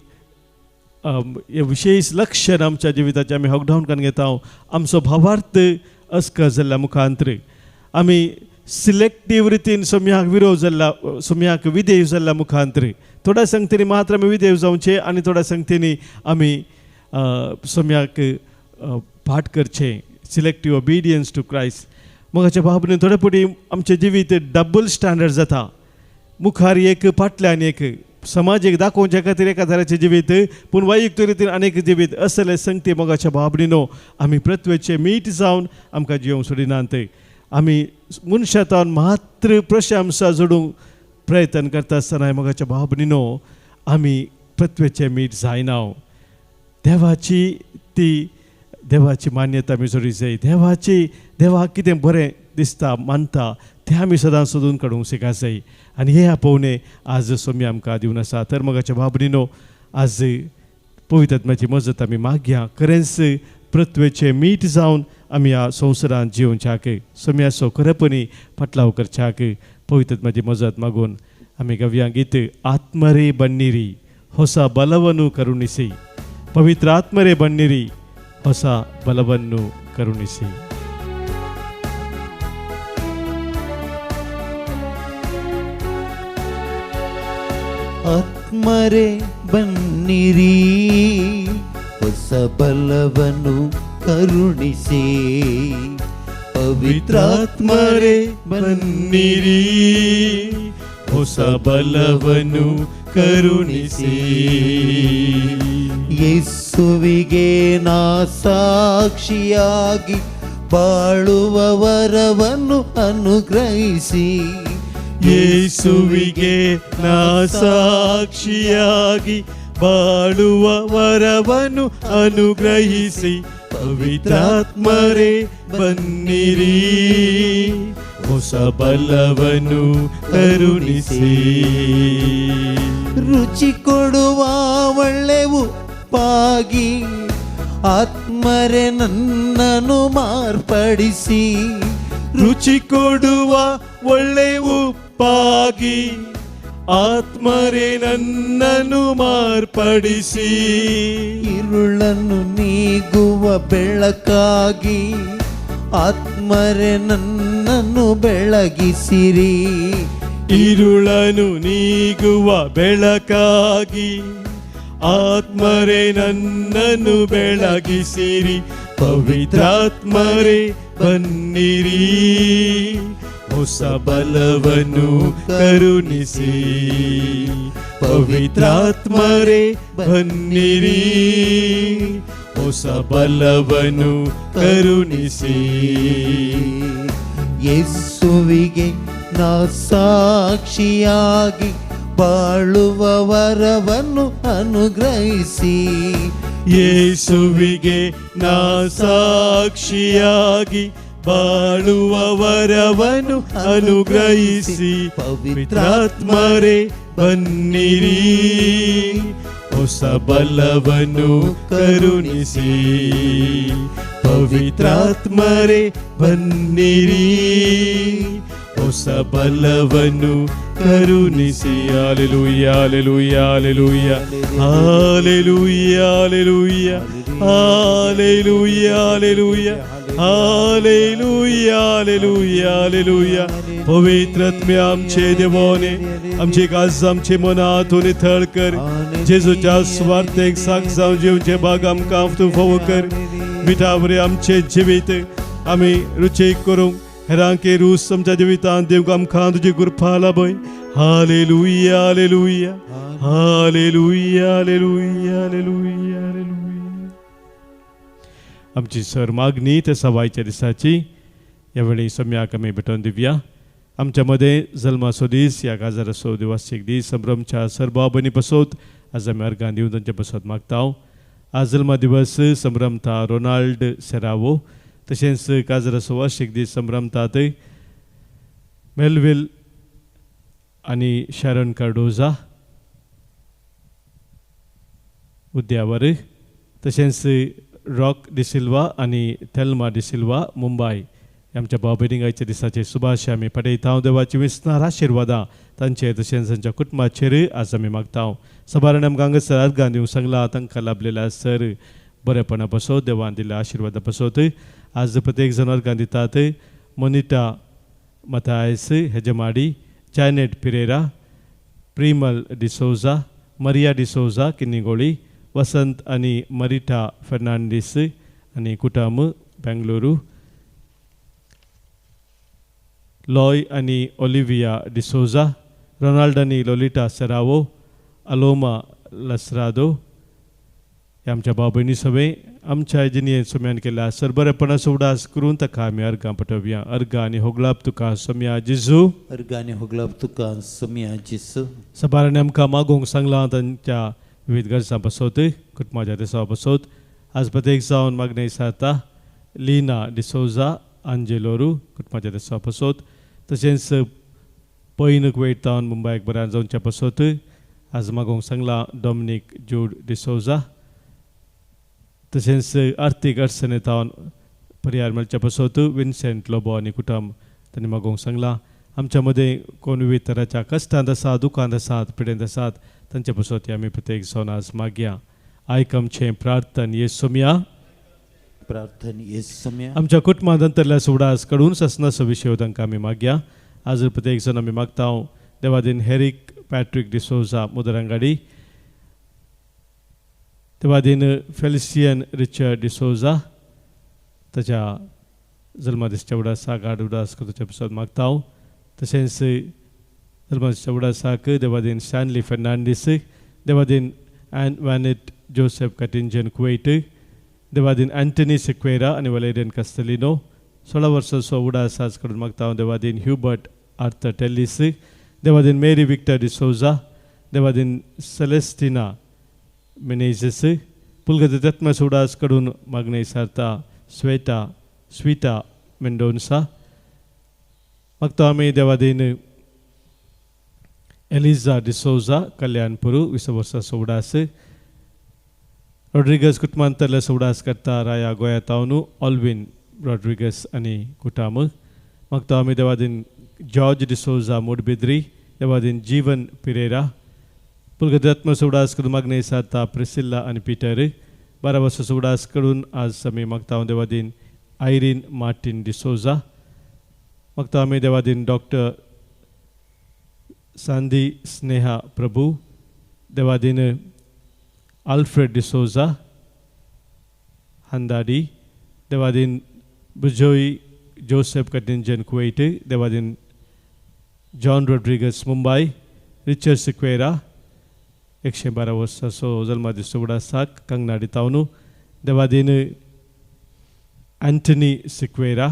विशेष लक्षण आमच्या जिविताचें आमी हॉकडावन करून घेता. आमचो भावार्थ अस्क जाल्ल्या मुखांतर आमी सिलेक्टीव रितीन सोम्याक विरोध जाल्ला सोम्याक विधेय जाल्ल्या मुखांतर थोड्या संगतींनी मात्र आमी विधेय जावचे आनी थोड्या संगतींनी आमी सोम्याक पाठ करचें. Selective obedience to Christ. मोगाच्या बाबतींत थोडे पटी आमचें जिवीत डबल स्टँडर्ड जाता. मुखार एक फाटल्यान एक समाज एक दाखोवचे खातीर एका तराचें जिवीत पूण वैयक्तीक रितीन अनेक जिवीत असले संगती मोगाच्या बाबडीनो आमी प्रत्वेचे मीठ जावन आमकां जिवंक सोडिनात. आमी मनशांतान मात्र प्रशंसा जोडूंक प्रयत्न करता आसतना मोगाच्या बाबडीनो आमी प्रत्वेचे मीठ जायना. देवाची मान्यता आमी जोडी जाय. देवाक कितें बरें दिसता मानता तें आमी सदां सोदून काडूंक शिका जाय. आनी हे आपोवणें आज सोमी आमकां दिवन आसा. तर मोगाच्या बाबडीनो आज पवित्र आत्म्याची मजत आमी मागया. खरेंच प्रत्वेचे मीठ जावन आमी ह्या संवसारांत जिवच्याक सोम्याचो खरेपणी पाटलाव करच्याक पवित्र आत्म्याची मजत मागून आमी गव्या गीत आत्मरे बन्निरी ಹೊಸ ಬಲವನ್ನು ಕರುಣಿಸಿ. ಪವಿತ್ರ ಆತ್ಮರೇ ಬನ್ನಿರಿ ಹೊಸ ಬಲವನ್ನು ಕರುಣಿಸಿ. ಆತ್ಮರೇ ಬನ್ನಿರಿ ಹೊಸ ಬಲವನ್ನು ಕರುಣಿಸಿ. ಪವಿತ್ರಾತ್ಮರೇ ಬನ್ನಿರಿ ಹೊಸ ಬಲವನ್ನು ಕರುಣಿಸಿ. ಯೇಸುವಿಗೆ ನಾ ಸಾಕ್ಷಿಯಾಗಿ ಬಾಳುವ ವರವನ್ನು ಅನುಗ್ರಹಿಸಿ. ಯೇಸುವಿಗೆ ನಾ ಸಾಕ್ಷಿಯಾಗಿ ಬಾಳುವ ವರವನ್ನು ಅನುಗ್ರಹಿಸಿ. ಪವಿತ್ರಾತ್ಮರೇ ಬನ್ನಿರಿ ಹೊಸ ಬಲವನ್ನು ಕರುಣಿಸಿ. ರುಚಿ ಕೊಡುವ ಒಳ್ಳೆ ಉಪ್ಪಾಗಿ ಆತ್ಮರೇ ನನ್ನನ್ನು ಮಾರ್ಪಡಿಸಿ. ರುಚಿ ಕೊಡುವ ಒಳ್ಳೆ ಉಪ್ಪಾಗಿ ಆತ್ಮರೇ ನನ್ನನ್ನು ಮಾರ್ಪಡಿಸಿ. ഇരുಳನ್ನು ನೀಗುವ ಬೆಳಕಾಗಿ ಆತ್ಮರೇ ನನ್ನನ್ನು ಬೆಳಗಿಸಿರಿ. ഇരുളನು ನೀಗುವ ಬೆಳಕಾಗಿ ಆತ್ಮರೇ ನನ್ನನ್ನು ಬೆಳಗಿಸಿರಿ. ಪವಿತ್ರಾತ್ಮರೇ ಬನ್ನಿರಿ ಹೊಸ ಬಲವನ್ನು ಕರುಣಿಸಿ. ಪವಿತ್ರಾತ್ಮರೇ ಬನ್ನಿರಿ ಹೊಸ ಬಲವನ್ನು ಕರುಣಿಸಿ. ಯೇಸುವಿಗೆ ನಾ ಸಾಕ್ಷಿಯಾಗಿ ಬಾಳುವ ವರವನ್ನು ಅನುಗ್ರಹಿಸಿ. ಯೇಸುವಿಗೆ ನಾ ಸಾಕ್ಷಿಯಾಗಿ ಬಾಳುವ ವರವನ್ನು ಅನುಗ್ರಹಿಸಿ. ಪವಿತ್ರಾತ್ಮರೇ ಬನ್ನಿರಿ ಹೊಸ ಬಲವನ್ನು ಕರುಣಿಸಿ. ಪವಿತ್ರಾತ್ಮರೇ ಬನ್ನಿರಿ ಹೊಸ ಬಲವನ್ನು ಕರುಣಿಸಿ hallelujah hallelujah hallelujah hallelujah hallelujah hallelujah hallelujah hallelujah hallelujah hallelujah पवित्र आत्मे आमचे देवाने आमचे काज आमचे मनातून थळ कर जेजूच्या स्वार्थेक साक जावन जेवचे भाग आमकां तूं फावो कर मिठावरे आमचे जिवीत आमी रुचीक करूंक हेरांके रूस आमच्या जिवितांत देवक आमकां तुजी कृपा लाभय hallelujah hallelujah hallelujah hallelujah hallelujah hallelujah आमची सर मागणी त्या सवायच्या दिसाची यावेळी सम्याक आमी भेटोवन दिवया आमच्या मध्ये जल्माचो दीस या काजाराचो दिवासीक दीस संभ्रमच्या सर्व बनी बसोत आज आमी अर्गां दिवन तांचे बसत मागता आज जल्मा दिवस संभ्रमता रोनाल्ड सेरावो तशेंच काजाराचो वार्षिक दीस संभ्रमतात मेलविल आनी शारन कार्डोजा उद्यावर तशेंच रॉक डिसिल्वा आनी थेल्मा डिसिल्वा मुंबय आमच्या भाव भयणींच्या दिसाचे सुभाश आमी पडयता देवाची विस्तार आशिर्वादां तांचे तशेंच तांच्या कुटुंबाचेर आज आमी मागता सभारण आमकां हांगासर अर्गां दिवंक सांगला तांकां लाभलेल्या सर बरेपणा बसोत देवान दिल्या आशिर्वादा बसोत आज प्रत्येक जण अर्गां दितात मोनिटा मथायस हेजमाडी जॅनेट पिरेरा प्रिमल डिसोजा मरिया डिसोजा किन्निगोळी वसंत आनी मरिटा फर्नांडीस आनी कुटाम बेंगलुरू लॉय आनी ओलिविया डिसोजा रोनाल्ड आनी लोलिटा सेरावो अलोमा लसरादो हे आमच्या भाव भयणी सवे आमच्या जिणेंत सोम्यान केल्या सरबरेपणाचो उडास करून ताका आमी अर्गां पटोवया अर्गां आनी होगलाप तुका सोम्या जिजू अर्गां आनी होगलाप तुका सोम्या जिजू सबारांनी आमकां मागोवंक सांगलां तांच्या विविध गरजां बसोत कुटुंबाच्या दिसा बसोत आज प्रत्येक जावन मागणी सारता लिना डिसोजा आंजेलोरू कुटुंबाच्या दिसा बसोत तशेंच पैनूक वयतावन मुंबयक बऱ्यान जावचे बसोत आज मागोवंक सांगलां डॉमिनीक जूड डिसोजा तशेंच आर्थीक अडचणेंतावन पर्याय मेळचे बसोत विन्सेंट लोबो आनी कुटुंब तांणी मागोवंक सांगलां आमच्या मदें कोण विविध तरांच्या कश्टांत आसात दुखांत आसात पिडेंत आसात तांचे बसोत आमी प्रत्येक जावन आज मागया आयक आमचें प्रार्थन येसुम्या प्रार्थन येसुम्या आमच्या कुटुंबांत अंतरल्या सुडास कडून ससनाचो विशय तांकां आमी मागया आज प्रत्येक जण आमी मागता देवादीन हेरीक पॅट्रीक डिसोजा मुदरंगाडी देवादीन फेलिसियन रिचर्ड डिसोजा ताच्या जल्मादिसच्या उडासा गाड उडास ताच्या बसोत मागता तशेंच जल्मादिसच्या उडासाक देवादीन स्टॅनली फर्नांडीस देवादीन एन वॅनेट जोसेफ कटिंजन कुवेट देवादीन एंटनी सिक्वेरा आनी वलेरियन कस्तेलिनो 16 वर्साचो उडास आज कडून मागता देवादीन ह्युबर्ट आर्थर टेलिस देवादीन मेरी विक्टर डिसोजा देवादीन सेलेस्टिना मेनेझेस पुलगत तत्माचो उडास कडून मागणी सारता स्विटा मेंडोन्सा मागता आमी देवादीन एलिझा डिसोजा कल्याणपुरू 20 वर्साचो उडास रॉड्रिगस कुटुंबांतल्या उडास करता राया गोंयांतावनू ऑल्विन रॉड्रिगस आनी कुटाम मागता आमी देवादीन जॉर्ज डिसोजा मुडबिद्री देवादीन जीवन पिरेरा पुलगत्माचो उडास करून मागणी सारता प्रिसिल्ला आनी पिटर 12 वर्साचो उडास करून आज आमी मागता देवादीन आयरीन मार्टीन डिसोजा मागता आमी देवादीन डॉक्टर सांदी स्नेहा प्रभू देवादीन आल्फ्रेड डिसोजा हंदाडी देवादीन बुजोई जोसेफ कटिंजन कुवेट देवादीन जॉन रॉड्रिगस मुंबय रिचर्ड सिक्वेरा 112 वर्साचो जल्मादिसो उडासाक कंगनाडी तावनू देवादीन एंटनी सिक्वेरा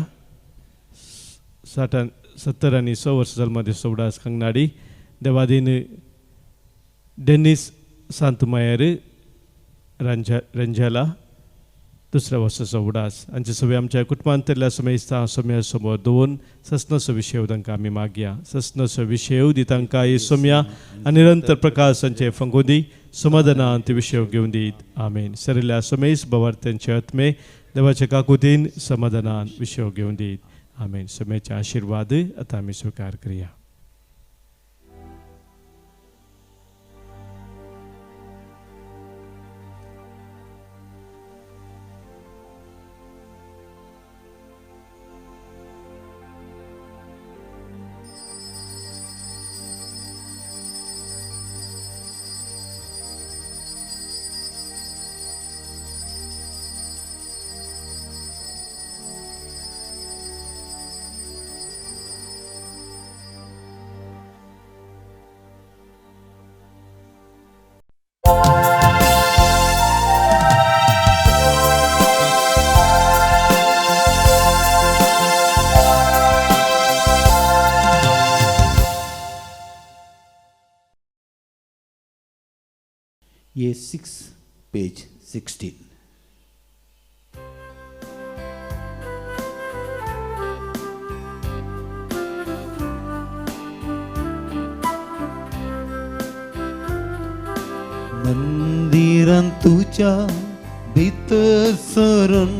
70 आनी 100 वर्सां जल्मादिसो उडास कंगनाडी देवादीन डेनिस सांतमायर रंजाला 2 वर्साचो उडास हांचे सगळे आमच्या कुटुंबांतल्या समेस्ता सोम्या समोर दवरून ससनाचो विशय तांकां आमी मागया ससनाचो विशय दी तांकां येसुम्या आनी निरंतर प्रकाश तांचे फंगोदी समाधानांत विशय घेवन दीत आमेन सरिल्ल्या समेस भवार्थ्यांचे आत्मे देवाचे काकुतीन समाधानांत विशय घेवन दीत आमेन. सम्याचे आशीर्वाद आता आम्ही स्वीकार करूया. ये 6 पेज 16. मंदिरांत तुझ्या भितर सरून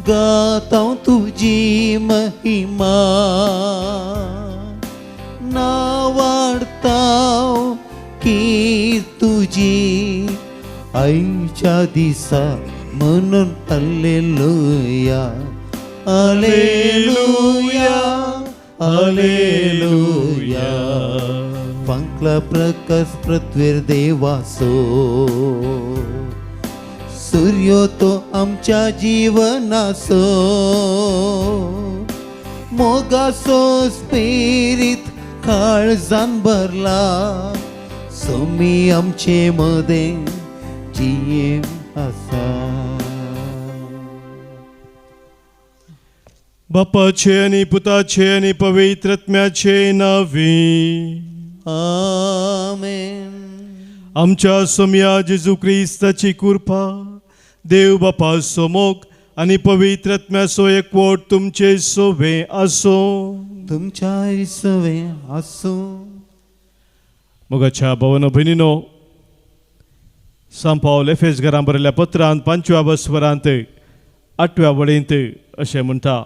गाता तुझी महिमा ना वाढता की तुझी आईच्या दिसा म्हणून हालेलुया हालेलुया हालेलुया. पंकला प्रकाश पृथ्वीर देवासो सूर्य तो आमच्या जीवनासो मोगासो स्पिरिट काळजान भरला सोमी आमचे मध्ये जिये आसा. बापाचे आणि पुताचे आणि पवित्रात्म्याचे नावे आमेन. आमच्या सोम्या जेजू ख्रिस्ताची कृपा देव बापाचो मोग आणि पवित्रात्म्याचो एकवट तुमचे सोबे असो. तुमच्या सवे असो. मोगाच्या भवन भयणीनो, सांत पावल एफेस घरां बरयल्ल्या पत्रांत 5व्या बसवरांत 8व्या वळेंत अशें म्हणटा,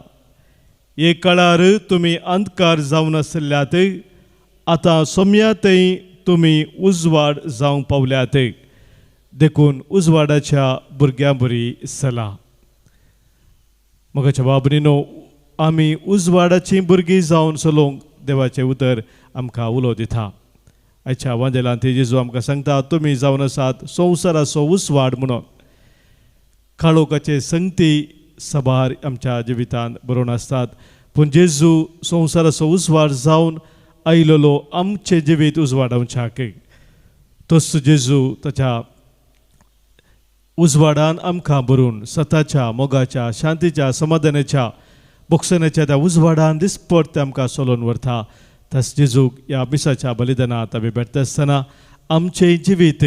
एक काळार तुमी अंधकार जावन आसल्यात, आतां सोम्यातय तुमी उजवाड जावंक पावल्यात. देखून उजवाडाच्या भुरग्यां बरी चला. मोगाच्या बाबनीनो, आमी उजवाडाची भुरगीं जावन चलोवंक देवाचें उतर आमकां उलो दिता. आयच्या वांजेलांत जेजू आमकां सांगता, तुमी जावन आसात संवसाराचो उजवाड म्हणून. काळोखाचे संगती सभार आमच्या जिवितांत बरोवन आसतात, पूण जेजू संवसाराचो उजवाड जावन आयिल्लो आमचें जिवीत उजवाडावच्याक. तोच जेजू ताच्या उजवाडान आमकां भरून सताच्या मोगाच्या शांतीच्या समाधानाच्या बोगसनाच्या त्या उजवाडान दिसपट आमकां चलोवन व्हरता. तस जेजूक ह्या मिसाच्या बलिदानांत आमी भेटता आसतना आमचें जिवीत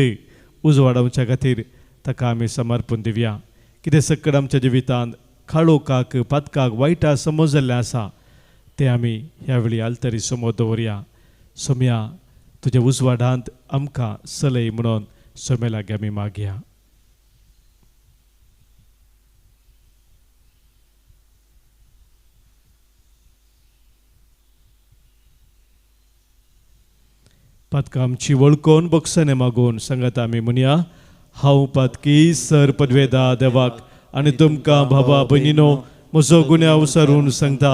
उजवाडावच्या खातीर ताका आमी समर्पण दिवया. कितें सकड आमच्या जिवितांत काळोखाक पातकाक वायटा समजल्लें आसा तें आमी ह्या वेळी आल्तरी समोर दवरया. सोम्या, तुज्या उजवाडांत आमकां चलय म्हणून सोम्या लागीं आमी मागया. पातकां आमची वळखून बक्षणे मागून सांगात आमी म्हणया, हांव पातकी सर पदवेदा देवाक आनी तुमकां बाबा भयणीनो म्हजो गुन्यांव उसारून सांगता.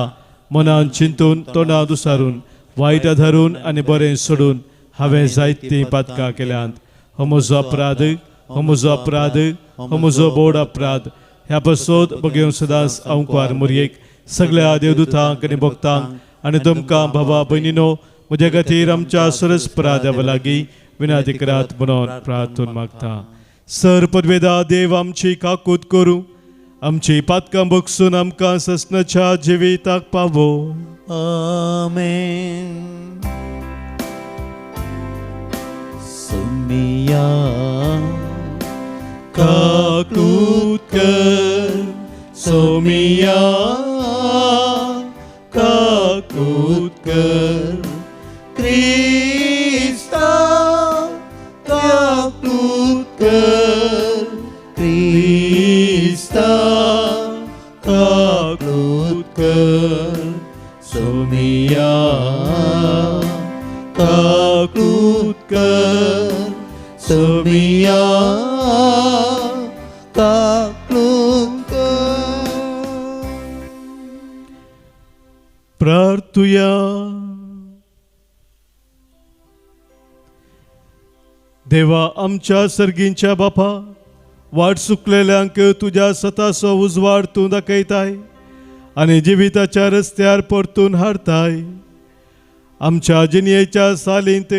मनान चिंतून तोंडांत उसारून वायट धरून आनी बरें सोडून हांवें जायतीं पातकां केल्यांत. हो म्हजो अपराध, हो म्हजो अपराध, हो म्हजो बोड अपराध. ह्या पासत बगेवन सदांच अंकवार मुरयेक सगळ्या देवदूतांक आनी भक्तांक आनी तुमकां बाबा भयणीनो म्हज्या खातीर आमच्या सरस्परा देवा लागीं विनंती करात म्हणून प्रार्थना मागता. सर पदवेदा देव आमची काकूत करूं, आमची पातकां बगसून आमकां ससनाच्या जिविताक पावो. आमेन. सोमिया काकूत कर, सोमिया काकूत कर, क्रिस्ता काकूत कर, क्रिस्ता काकूत कर सोमिया काकृत कर सोमिया काकृत कर. प्रार्थूया. देवा आमच्या सर्गींच्या बापा, वाट चुकलेल्यांक तुझ्या स्वताचो उजवाड तूं दाखयताय आनी जिविताच्या रस्त्यार परतून हाडताय. आमच्या जिणयेच्या सालींत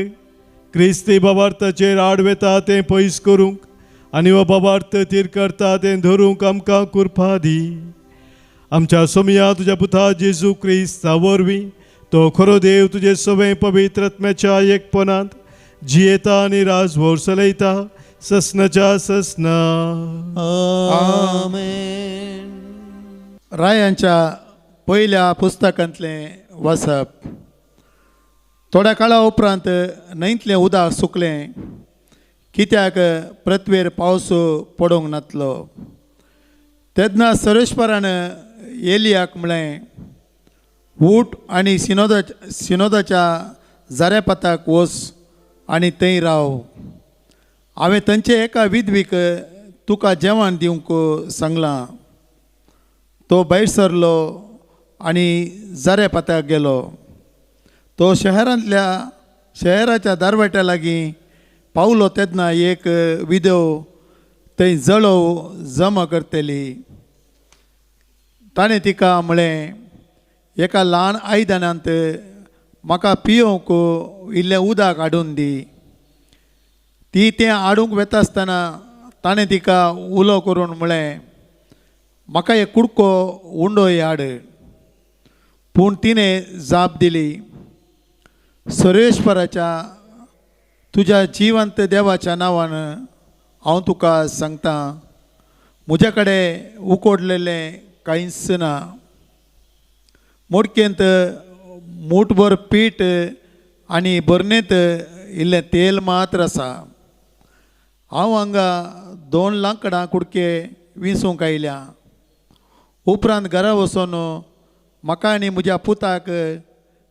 क्रिस्ती बाबार्थाचेर आडवेता तें पयस करूंक आनी हो बाबार्थ तीर करता तें धरूंक आमकां कृपा दी. आमच्या सोमिया तुज्या पुता जेजू क्रिस्ता वरवीं तो खरो देव तुजे सवें पवित्र आत्म्याच्या एकपणांत जियेता आनी राजभर चलयता ससनाच्या ससना. आमेन. रायांच्या पयल्या पुस्तकांतलें वाचप. थोड्या काळा उपरांत न्हंयतलें उदक सुकलें, कित्याक पृथ्वीर पावस पडोंक नासलो. तेन्ना सर्वेश्वरान एलियाक म्हळें, उठ आनी सिनोदाच्या जारेपाताक वच आनी थंय राव. हांवें तांचे एका विधवीक तुका जेवण दिवंक सांगलां. तो भायर सरलो आनी जारेपाताक गेलो. तो शहराच्या दारवाट्या लागीं पावलो तेन्ना एक विधव थंय जळोव जमा करतली. ताणें तिका म्हळें, एका ल्हान आयदनांत म्हाका पियोवंक इल्लें उदक हाडून दी. ती तें हाडूंक वेता आसतना ताणें तिका उलो करून म्हळें, म्हाका एक कुडको उंडोय हाड. पूण तिणें जाप दिली, सर्वेश्वराच्या तुज्या जिवंत देवाच्या नांवान हांव तुका सांगतां, म्हज्या कडेन उकोडलेलें कांयच ना. मोडकेंत मूठभर पीठ आनी बरणेंत इल्लें तेल मात्र आसा. हांव हांगा 2 लांकडां कुडके विंसूंक आयल्या. उपरांत घरा वचून म्हाका आनी म्हज्या पुताक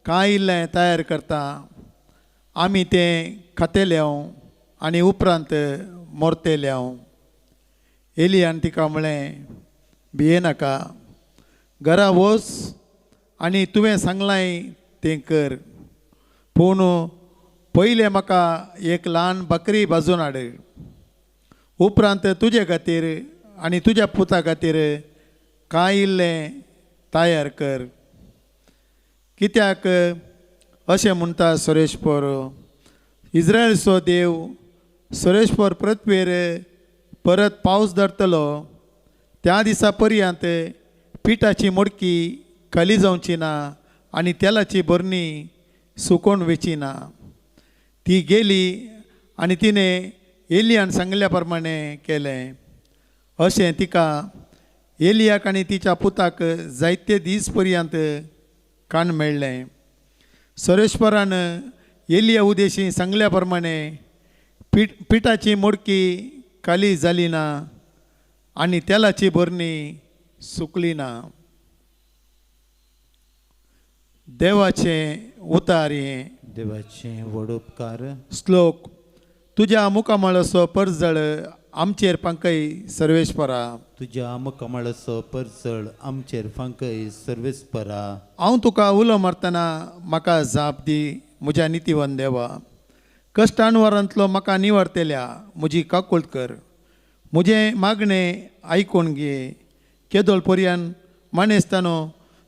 कांय इल्लें तयार करता. आमी तें खातेलें आनी उपरांत मोरतेलें. एलियान तिका म्हळें, भियेनाका, घरा वच आनी तुवें सांगलांय तें कर. पूण पयलें म्हाका एक ल्हान बकरी भाजून हाड. उपरांत तुजे खातीर आनी तुज्या पुता खातीर कांय इल्लें तयार कर. कित्याक अशें म्हणटा सर्वेश्वर, इस्रायलचो देव, सर्वेश्वर पृथ्वीर परत पावस धरतलो. त्या दिसा पर्यंत पिठाची मडकी खाली जावची ना आनी तेलाची बरणी सुकोवन वेची ना. ती गेली आनी तिणें एलियान सांगल्या प्रमाणें केलें. अशें तिका एलियाक आनी तिच्या पुताक जायते दीस पर्यंत कान मेळ्ळें. सर्वेश्वरान एलिया उदेशी सांगल्या प्रमाणें पिठाची मडकी खाली जाली ना आनी तेलाची बरणी सुकली ना. देवाचें उतार हें. देवाचें व्हड उपकार. श्लोक. तुज्या मुखामळाचो परजळ आमचेर पांकय सर्वेश्वरा. तुज्या मुखामळाचो परजळ आमचेर फांकय सर्वेस्परा. हांव तुका उलो मारतना म्हाका जाप दी म्हज्या नितीवन देवा. कश्टांवरांतलो म्हाका निवडतेल्या म्हजी काकुळट कर. म्हजें मागणें आयकून घे. केदोळ पर्यंत मानेस्तानो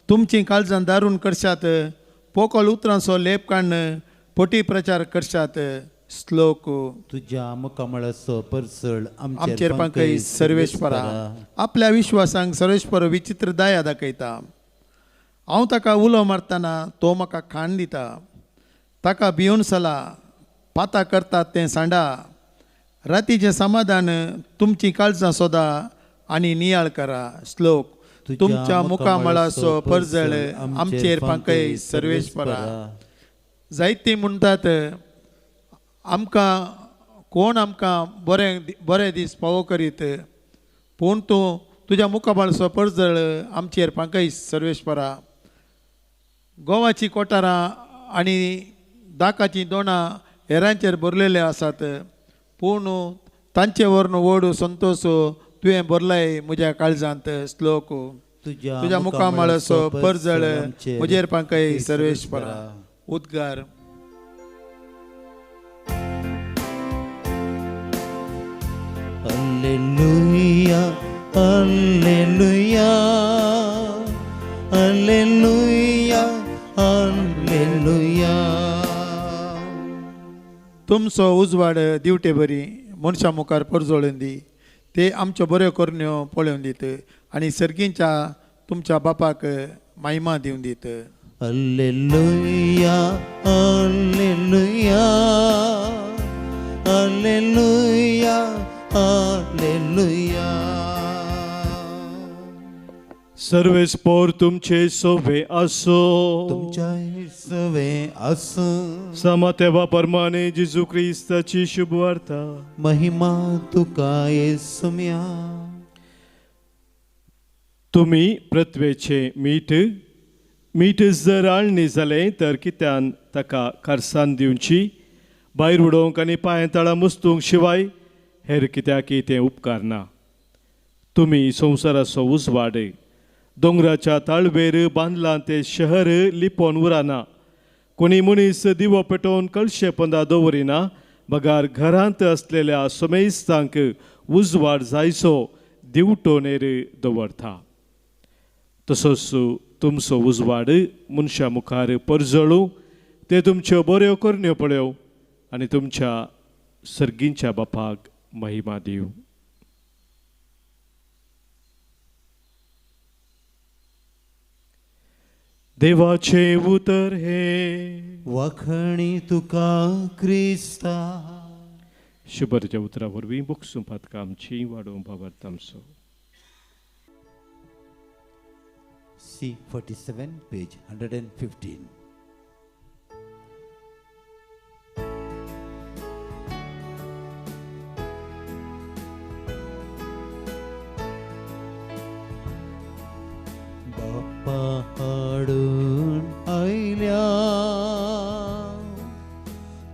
तुमची काळजां दारून करशात. पोकळ उतरांचो लेप काडन पोटी प्रचार करशात. श्लोक. तुज्या मुखामळाचो परजळ आमचेर पांकय सर्वेश्वरा. आपल्या विश्वासांक सर्वेश्वर विचित्र दया दाखयता. हांव ताका उलो मारतना तो म्हाका खाण दिता. ताका भिवन चला. पातां करतात तें सांडा. रातीचें समाधान तुमची काळजां सोदा आनी नियाळ करा. श्लोक. तुमच्या मुखामळाचो परजळ आमचेर पांकय सर्वेश्वरा. जायतीं म्हणटात, कोण आमकां बरे दीस फावो करीत. पूण तूं तुझ्या मुखाबाळसो परजळ आमचेर पांकयस सर्वेश्वरा. गोवाची कोठारां आनी दाकाची दोणां हेरांचेर बरलेले आसात, पूण तांचे वर्ण वड संतोष तुवें बरलाय म्हज्या काळजांत. श्लोक. तुझ्या मुखामाळसो परजळ म्हजेर पांकय सर्वेश्वरा. उद्गार. Alleluia, Alleluia, Alleluia, Alleluia. तुमचो उजवाड दिवटे बरी मनशा मुखार परजोळून दी. ते आमच्यो बऱ्यो करण्यो पळोवन दीत आनी सर्गींच्या तुमच्या बापाक महिमा दिवन दीत. Alleluia, Alleluia, Alleluia, Alleluia. सर्वेस्पोर तुमचे सोवे असो. तुमच्या सवे असो. समातेवा परमाने जेजू ख्रिस्ताची शुभ वार्ता. महिमा तुका येसुम्या. तुम्ही पृथ्वेचे मीठ जर आळणी जालें तर कित्यान ताका खारसाण दिवची, भायर उडोवंक आनी पांय तळां मुस्तूंक शिवाय हेर कित्याक तें उपकार ना. तुमी संवसाराचो उजवाड. दोंगराच्या ताळवेर बांदलां तें शहर लिपोवन उरना. कोणी मनीस दिवो पेटोवन कळशे पंदा दवरिना, बगार घरांत असलेल्या सोमेस्तांक उजवाड जायसो दिवटोनेर दवरता. तसोच तुमचो उजवाड मनशा मुखार परजळू, ते तुमच्यो बऱ्यो करण्यो पळयो आनी तुमच्या सर्गींच्या बापाक महिमा दिवं. देवाचे उतर हे. वखणी तुका क्रिस्ता. शुभरच्या उतरा वरवीं बोगसूं पातका आमची वाडोवं बाबत आमचो. C47 page 115. बाप्पा हाडून आयल्या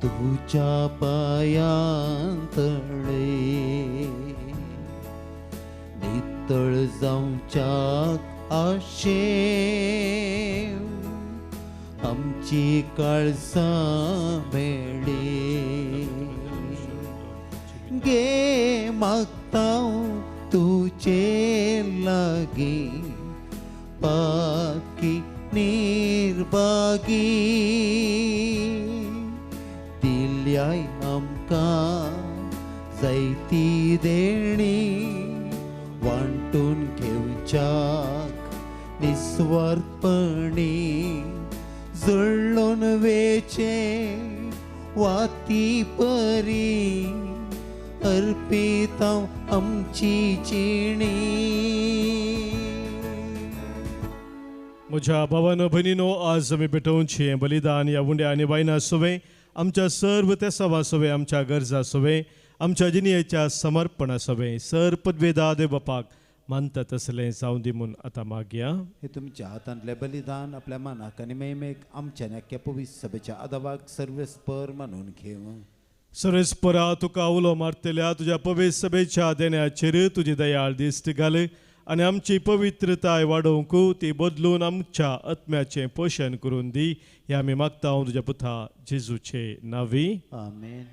तुझ्या पायांतळे, नितळ जावच्याक आशे आमची काळजां मेळ्ळी. गे मागता तुजे लागीं पाकी निर्भागी, दिल्याय आमकां जायती देणी वांटून घेवच्याक निस्वार्थपणी. जुळून वेचे वाती परी अर्पिता आमची जिणी. म्हज्या भावानो भयणीनो, आज आमी पेटोवची बलिदान या उंड्या आनी वायना सोवे, आमच्या सर्व तेसावा सोवे, आमच्या गरजा सोवे, आमच्या जिणेच्या समर्पणा सोवे, सर पदवेदा देव बापाक मानता तसलें जावं दी म्हूण आतां मागया. हे तुमच्या हातांतले बलिदान आपल्या मनाक आनी मेमेक आमच्या नक्या पवित्र सभेच्या आदावाक सर्वेस्पर मानून घेव. सर्वेस्परा तुका उलो मारतल्या तुज्या पवित्र सभेच्या देण्याचेर तुजी दयाळ दिश्ट घाल आनी आमची पवित्रताय वाडोवंक ती बदलून आमच्या आत्म्याचें पोशण करून दी. हे आमी मागता तुज्या पुता जेजूचे नांवी. आमेन.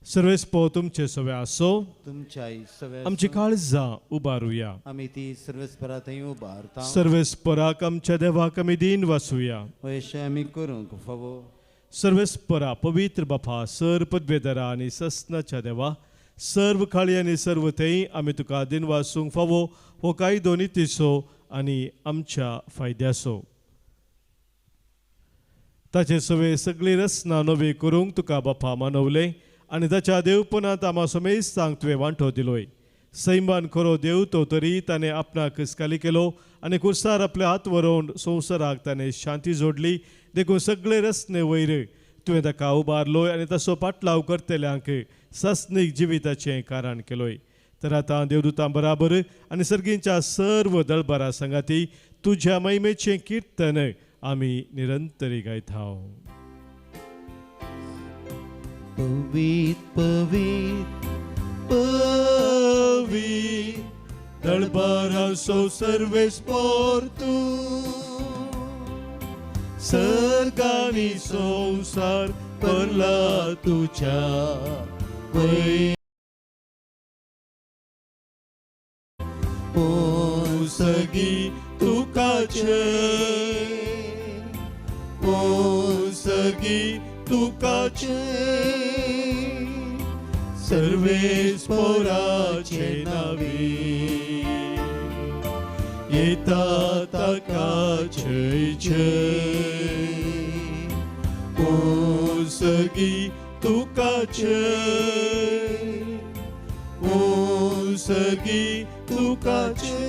सर्वेस्पो तुमचे सोवे आसो. तुमच्या सवे आमची काळजां उबारुया. आमी ती सर्वेस्परा थंय उबारता. सर्वेस्पराक आमच्या देवाक आमी दिन वाचुया. अशें आमी करूंक फावो. सर्वेस्परा पवित्र बापा, सर पदवेदरा आनी सस्नाच्या देवा, सर्व खाळी आनी सर्व थंय आमी तुका दिन वाचूंक फावो हो कायदो नितीसो आनी आमच्या फायद्याचो. ताचे सवे सगळी रचना नवी करूंक तुका बापा मानवले आनी ताच्या देवपणांत आमा समेस्तांक तुवें वांटो दिलोय. सैमान खरो देव तो तरी ताणें आपणाक कसकाली केलो आनी कुर्सार आपले हात व्हरोवन संवसाराक ताणें शांती जोडली. देखून सगळे रचने वयर तुवें ताका उबारलोय आनी तसो पाटलाव करतल्यांक सस्नीक जिविताचें कारण केलोय. तर आता देवदूतां बराबर आणि सर्गींच्या सर्व दळबारा संगाती तुझ्या महिमेचे कीर्तन आम्ही निरंतरी गायताव. पवित्र पवित्र पवित्र दळबारा सो सर्वेस por tu सर्गानी संसार परला तुझ्या वै ओ सगी तुकाचे ओ सगी तुकाचे सर्वेस पोराचे नावी येता ताकाचे ओ सगी तुकाचे ओ सगी तुकाचे.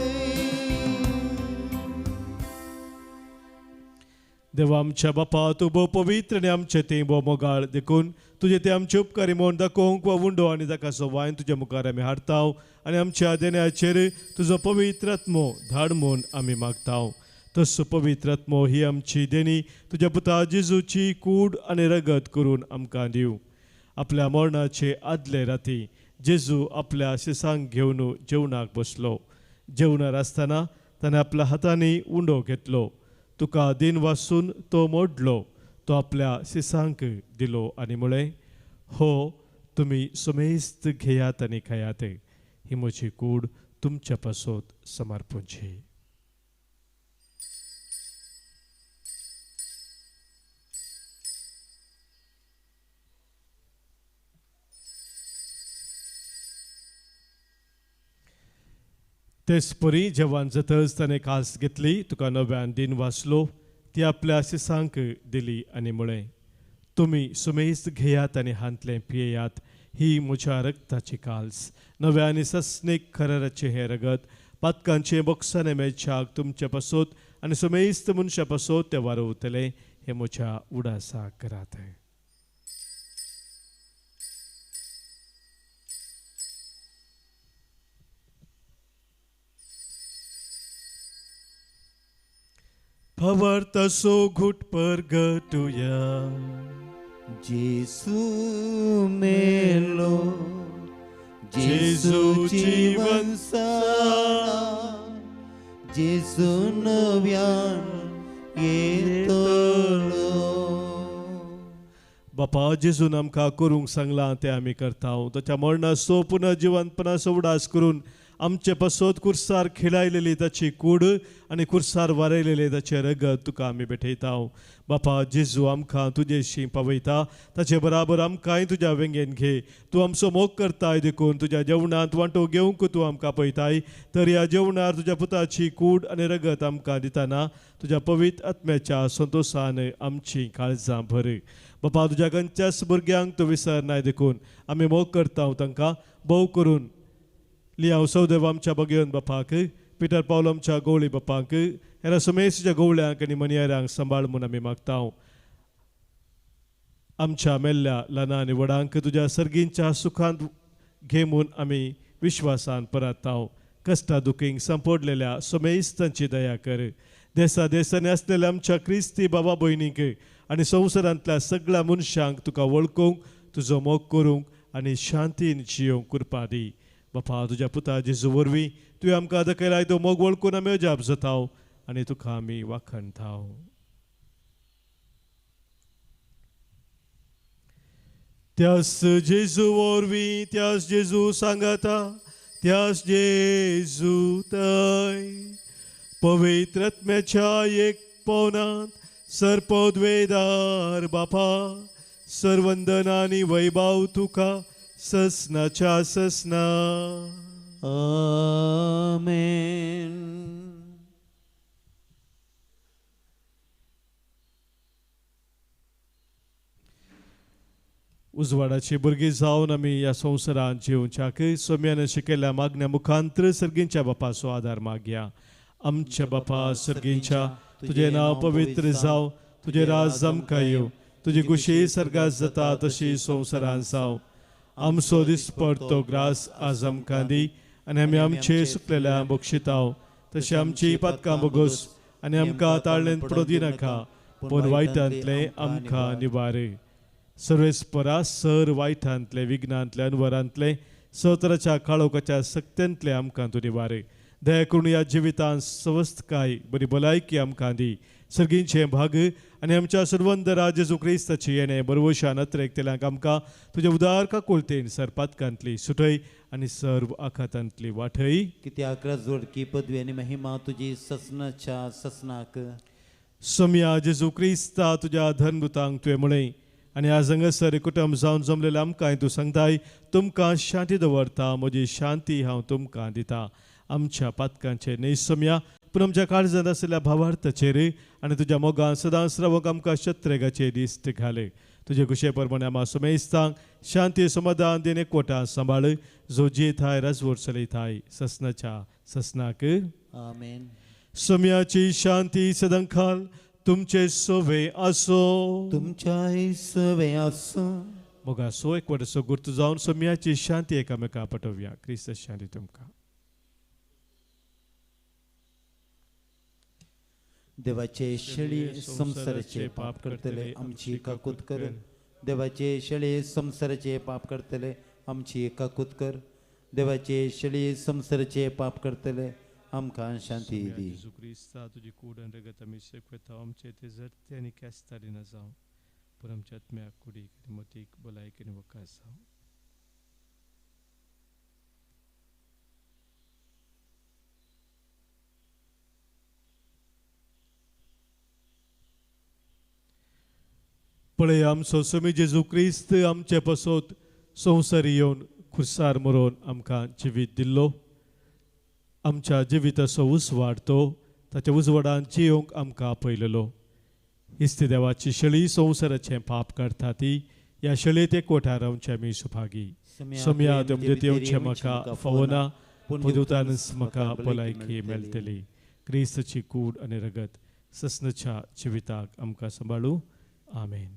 देवा आमच्या बापा तू भोव पवित्र आनी आमचे ते भोव मोगाळ देखून तुझे ते आमचे उपकारी म्हूण दाखोवंक वा उंडो आनी ताका सोवायन तुज्या मुखार आमी हाडटाव आनी आमच्या देण्याचेर तुजो पवित्र आत्मो धाड म्हूण आमी मागताव. तसो पवित्र आत्मो ही आमची देणी तुज्या पुता जेजूची कूड आनी रगत करून आमकां दिवं. आपल्या मरणाचे आदले राती जेजू आपल्या शिसांक घेवन जेवणाक बसलो. जेवणार आसतना ताणें आपल्या हातांनी उंडो घेतलो. तुका दिन वासून तो मोडलो. तो आपल्या शिसांक दिलो आनी म्हळें, हो तुमी सुमेस्त घेयात आनी खायात. ही म्हजी कूड तुमच्या पासत समर्पूंची. तेच परी जेवण जातच ताणें कास घेतली. तुका नव्यान दिन वाचलो. ती आपल्या शिसांक दिली आनी म्हळें, तुमी सुमेस्त घेयात आनी हांतलें पियेयात. ही म्हज्या रक्ताची काल्स नव्या आनी सस्नेक खराराचें हें रगत पातकांचे बोक्साने मेळच्याक तुमच्या पासत आनी सुमेस्त मनशा पासत ते वारवतले. हे म्हज्या उडासाक करात. Pavartaso घुट परगटुया. जेसू मेलो जेसू जीवन जेसू नव्यान येतलो. बापा जेजून आमकां करूंक सांगलां तें आमी करतांव. ताच्या मरणाचो पुनर्जिवंतपणाचो उडास करून आमचे पासत कुर्सार खिळायलेली ताची कूड आनी कुर्सार वारयलेले ताचे रगत तुका आमी भेटयतांव. बापा जेजू आमकां तुजेशी पावयता. ताचे बराबर आमकांय तुज्या वेंगेन घे. तूं आमचो मोग करताय देखून तुज्या जेवणांत वांटो घेवंक तूं आमकां पळयताय. तर ह्या जेवणार तुज्या पुताची कूड आनी रगत आमकां दितना तुज्या पवित्र आत्म्याच्या संतोशान आमची काळजां भर. बापा तुज्या खंयच्याच भुरग्यांक तूं विसरनाय देखून आमी मोग करतांव. तांकां भोव करून लियाव सौदेव आमच्या बगेवन बापाक, पिटर पावल आमच्या गवळी बापाक, हेरा सुमेशच्या गवळ्यांक आनी मनियाऱ्यांक सांबाळ म्हूण आमी मागतांव. आमच्या मेल्ल्या ल्हान आनी व्हडांक तुज्या सर्गींच्या सुखांत घे म्हूण आमी विश्वासान परतांव. कश्टा दुखींक संपडलेल्या सुमेस्तांची दया कर. देसा देसांनी आसलेल्या आमच्या क्रिस्ती बाबा भयणीक आनी संवसारांतल्या सगळ्या मनशांक तुका वळखूंक तुजो मोग करूंक आनी शांतीन जियोंक कृपा दी. बापा तुज्या पुता जेजू वरवीं तुवें आमकां दाखयलाय तो मोग वळखून आमी अजाप जाताव आनी तुका आमी वाखणताव. त्यास जेजू वरवीं त्यास जेजू सांगाता त्यास जेजू थंय पवित्र आत्म्याच्या एक पवनांत सरपदवेदार बापा सर्वंदन आनी वैभव तुका ससनाच्या ससना. आमेन. उजवाडाची भुरगीं जावन आमी ह्या संवसारांत जिवच्याक सोम्यान शिकयल्ल्या मागण्या मुखांतर सर्गींच्या बापाचो आदार मागया. आमच्या बापा सर्गींच्या तुजें नांव पवित्र जावं. तुजें राज आमकां येवं. तुजी कुशी सर्गात जाता तशी संवसारांत जावं. आमचो दिसपडतो ग्रास आज आमकां दी आनी आमी आमचे सुकलेल्या बक्षिताव तशी आमची पातकां बोगोस आनी आमकां ताळणेन पडो दिनाका पूण वायटांतले आमकां निवारे. सर्वेस्परा सर वायटांतले विघ्नांतले अनवरांतले सतराच्या काळोखाच्या सक्त्यांतले आमकां तूं निवारे. दया करून ह्या जिवितांत स्वस्थकाय बरी भलायकी आमकां दी. सर्गींचे भाग आनी आमच्या सर्वंदरा जेजू क्रिस्ताची येणे बरवशान अत्रेकतेल्यांक आमकां तुज्या उदार काकुळतेन सर पातकांतली सुटय आनी सर्व आखातांतली वाठय. कित्याक जोडकी पदवी आनी महिमा तुजी ससनाच्या ससनाक. सोम्या जेजू क्रिस्ता तुज्या धर्मदुतांक तुवें म्हणय आनी आज हांगासर कुटुंब जावन जमलेल्या आमकांय तूं सांगताय तुमकां शांती दवरता म्हजी शांती हांव तुमकां दिता. आमच्या पातकांचे न्हय सोम्या पूण आमच्या काळजांत आसलेल्या भावार्थाचेर आनी तुज्या मोगान सदांच रावंक आमकां शत्रेगाचे दिश्ट घाले. तुजे कुशे प्रमाणे आमी सोमेस्तांक शांती समाधान देन एकवटां सांबाळ जो जेथाय राजवट चलयताय ससनाच्या ससनाक. आमेन. सोम्याची शांती सदांखाल तुमचे सोवे आसो. तुमच्या सवे आसो. मोगा सो एकवटाचो गुर्त जावन सोम्याची शांती एकामेका पटोवया. क्रिस्त शांती तुमकां. देवाचे शेळी संसाराचे पाप करतले आमची काकूत कर. देवाचे शेळी संसाराचे पाप करतले आमची काकूत कर. देवाचे शेळी संसाराचे पाप करतले आमकां शांती दी. जेजू क्रिस्ता तुजी कूड आनी रगत आमी शेकवेता आमचे ते जरते आनी केस्तारी न जावं पूण आमच्या आत्म्याक कुडीक आनी मतीक भलायकी आनी वकास जावं. पळय आमचो सोमी जेजू क्रिस्त आमचे पासत संवसार येवन खुर्सार मरोवन आमकां जिवीत दिल्लो. आमच्या जिविताचो उजवाड तो ताच्या उजवाडान जियोंक आमकां आपयलेलो. इस्ते देवाची शेळी संवसाराचें पाप काडटा ती ह्या शेळयेत एकवटां रावचे आमी सुभागी. सोम्या तुमचे येवचे म्हाका फावना पुदुतानच म्हाका भलायकी मेळटली. क्रिस्ताची कूड आनी रगत ससनाच्या जिविताक आमकां सांबाळू. आमेन.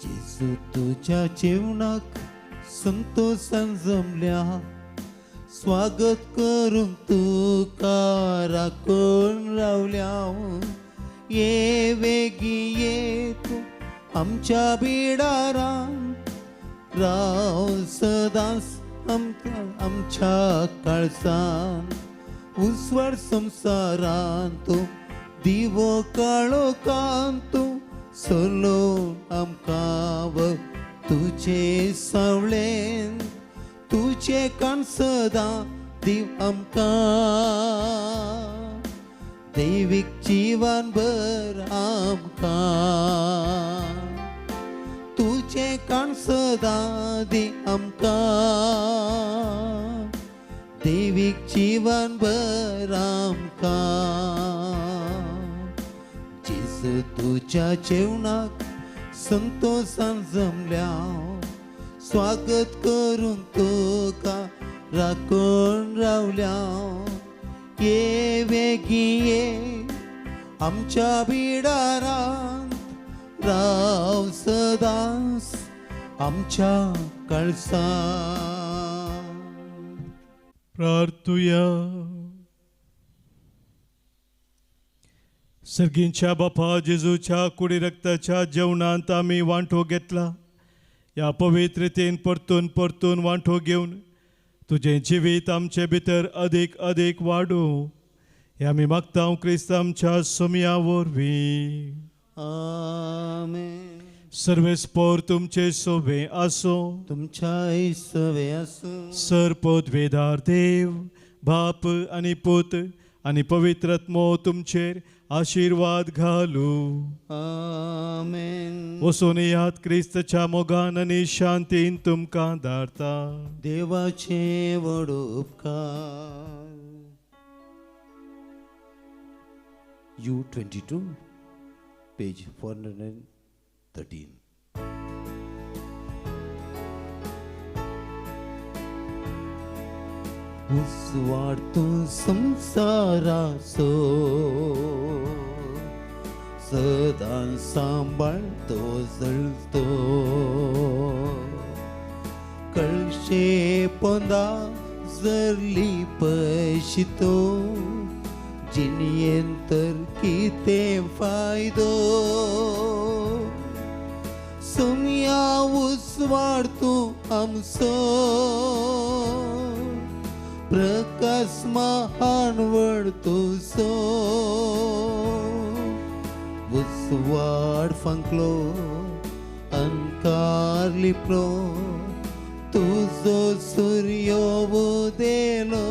जेजू तुझ्या जेवणाक संतोषान जमल्या स्वागत करून तुका राखून रावल्या. ये वेगी ये तू आमच्या बिडारांत राव सदांच आमच्या काळजान. उजवाड संवसारांत तूं दिवो काळोखांत तूं सलोन आमकां तुजे सावळेन. तुजे कान सदां दिव आमकां दैवीक जीवन भर आमकां. तुजे कान सदां दी आमकां दैवीक जीवन भर आमकां. जेजू तुझ्या जेवणाक संतोषान जमल्या स्वागत करून तुका राखून रावल्या. ये वेगी ये आमच्या बिडारांत राव सदांच आमच्या काळजांत. प्रार्थुया. सर्गींच्या बापा जेजूच्या कुडी रक्ताच्या जेवणांत आमी वांटो घेतला. ह्या पवित्रतेन परतून परतून वांटो घेवन तुजें जिवीत आमचे भितर अदीक अदीक वाडूं हें आमी मागता क्रिस्त आमच्या सोम्या वरवीं. आमेन. सर्वेस्पर तुमचे सोबे आसो. तुमच्या सवे आसो. सरपदवेदार देव बाप आनी पूत आनी पवित्रात्मो तुमचेर आशीर्वाद घालू. आमेन. वचून यात क्रिस्ताच्या मोगान आनी शांतीन तुमकां धाडटा. देवाचे व्हड उपकार. U22 page 413. वाढतो संसारासो सदा सांभाळतो जळतो कळशे पोंदा जरली पशितो जिनियंतर किते फायदो सोम्या वाढतो आमचो प्रकाश महान वळतो सो वाड फांकलो अंकार लिपलो तुझो सूर्य उदेलो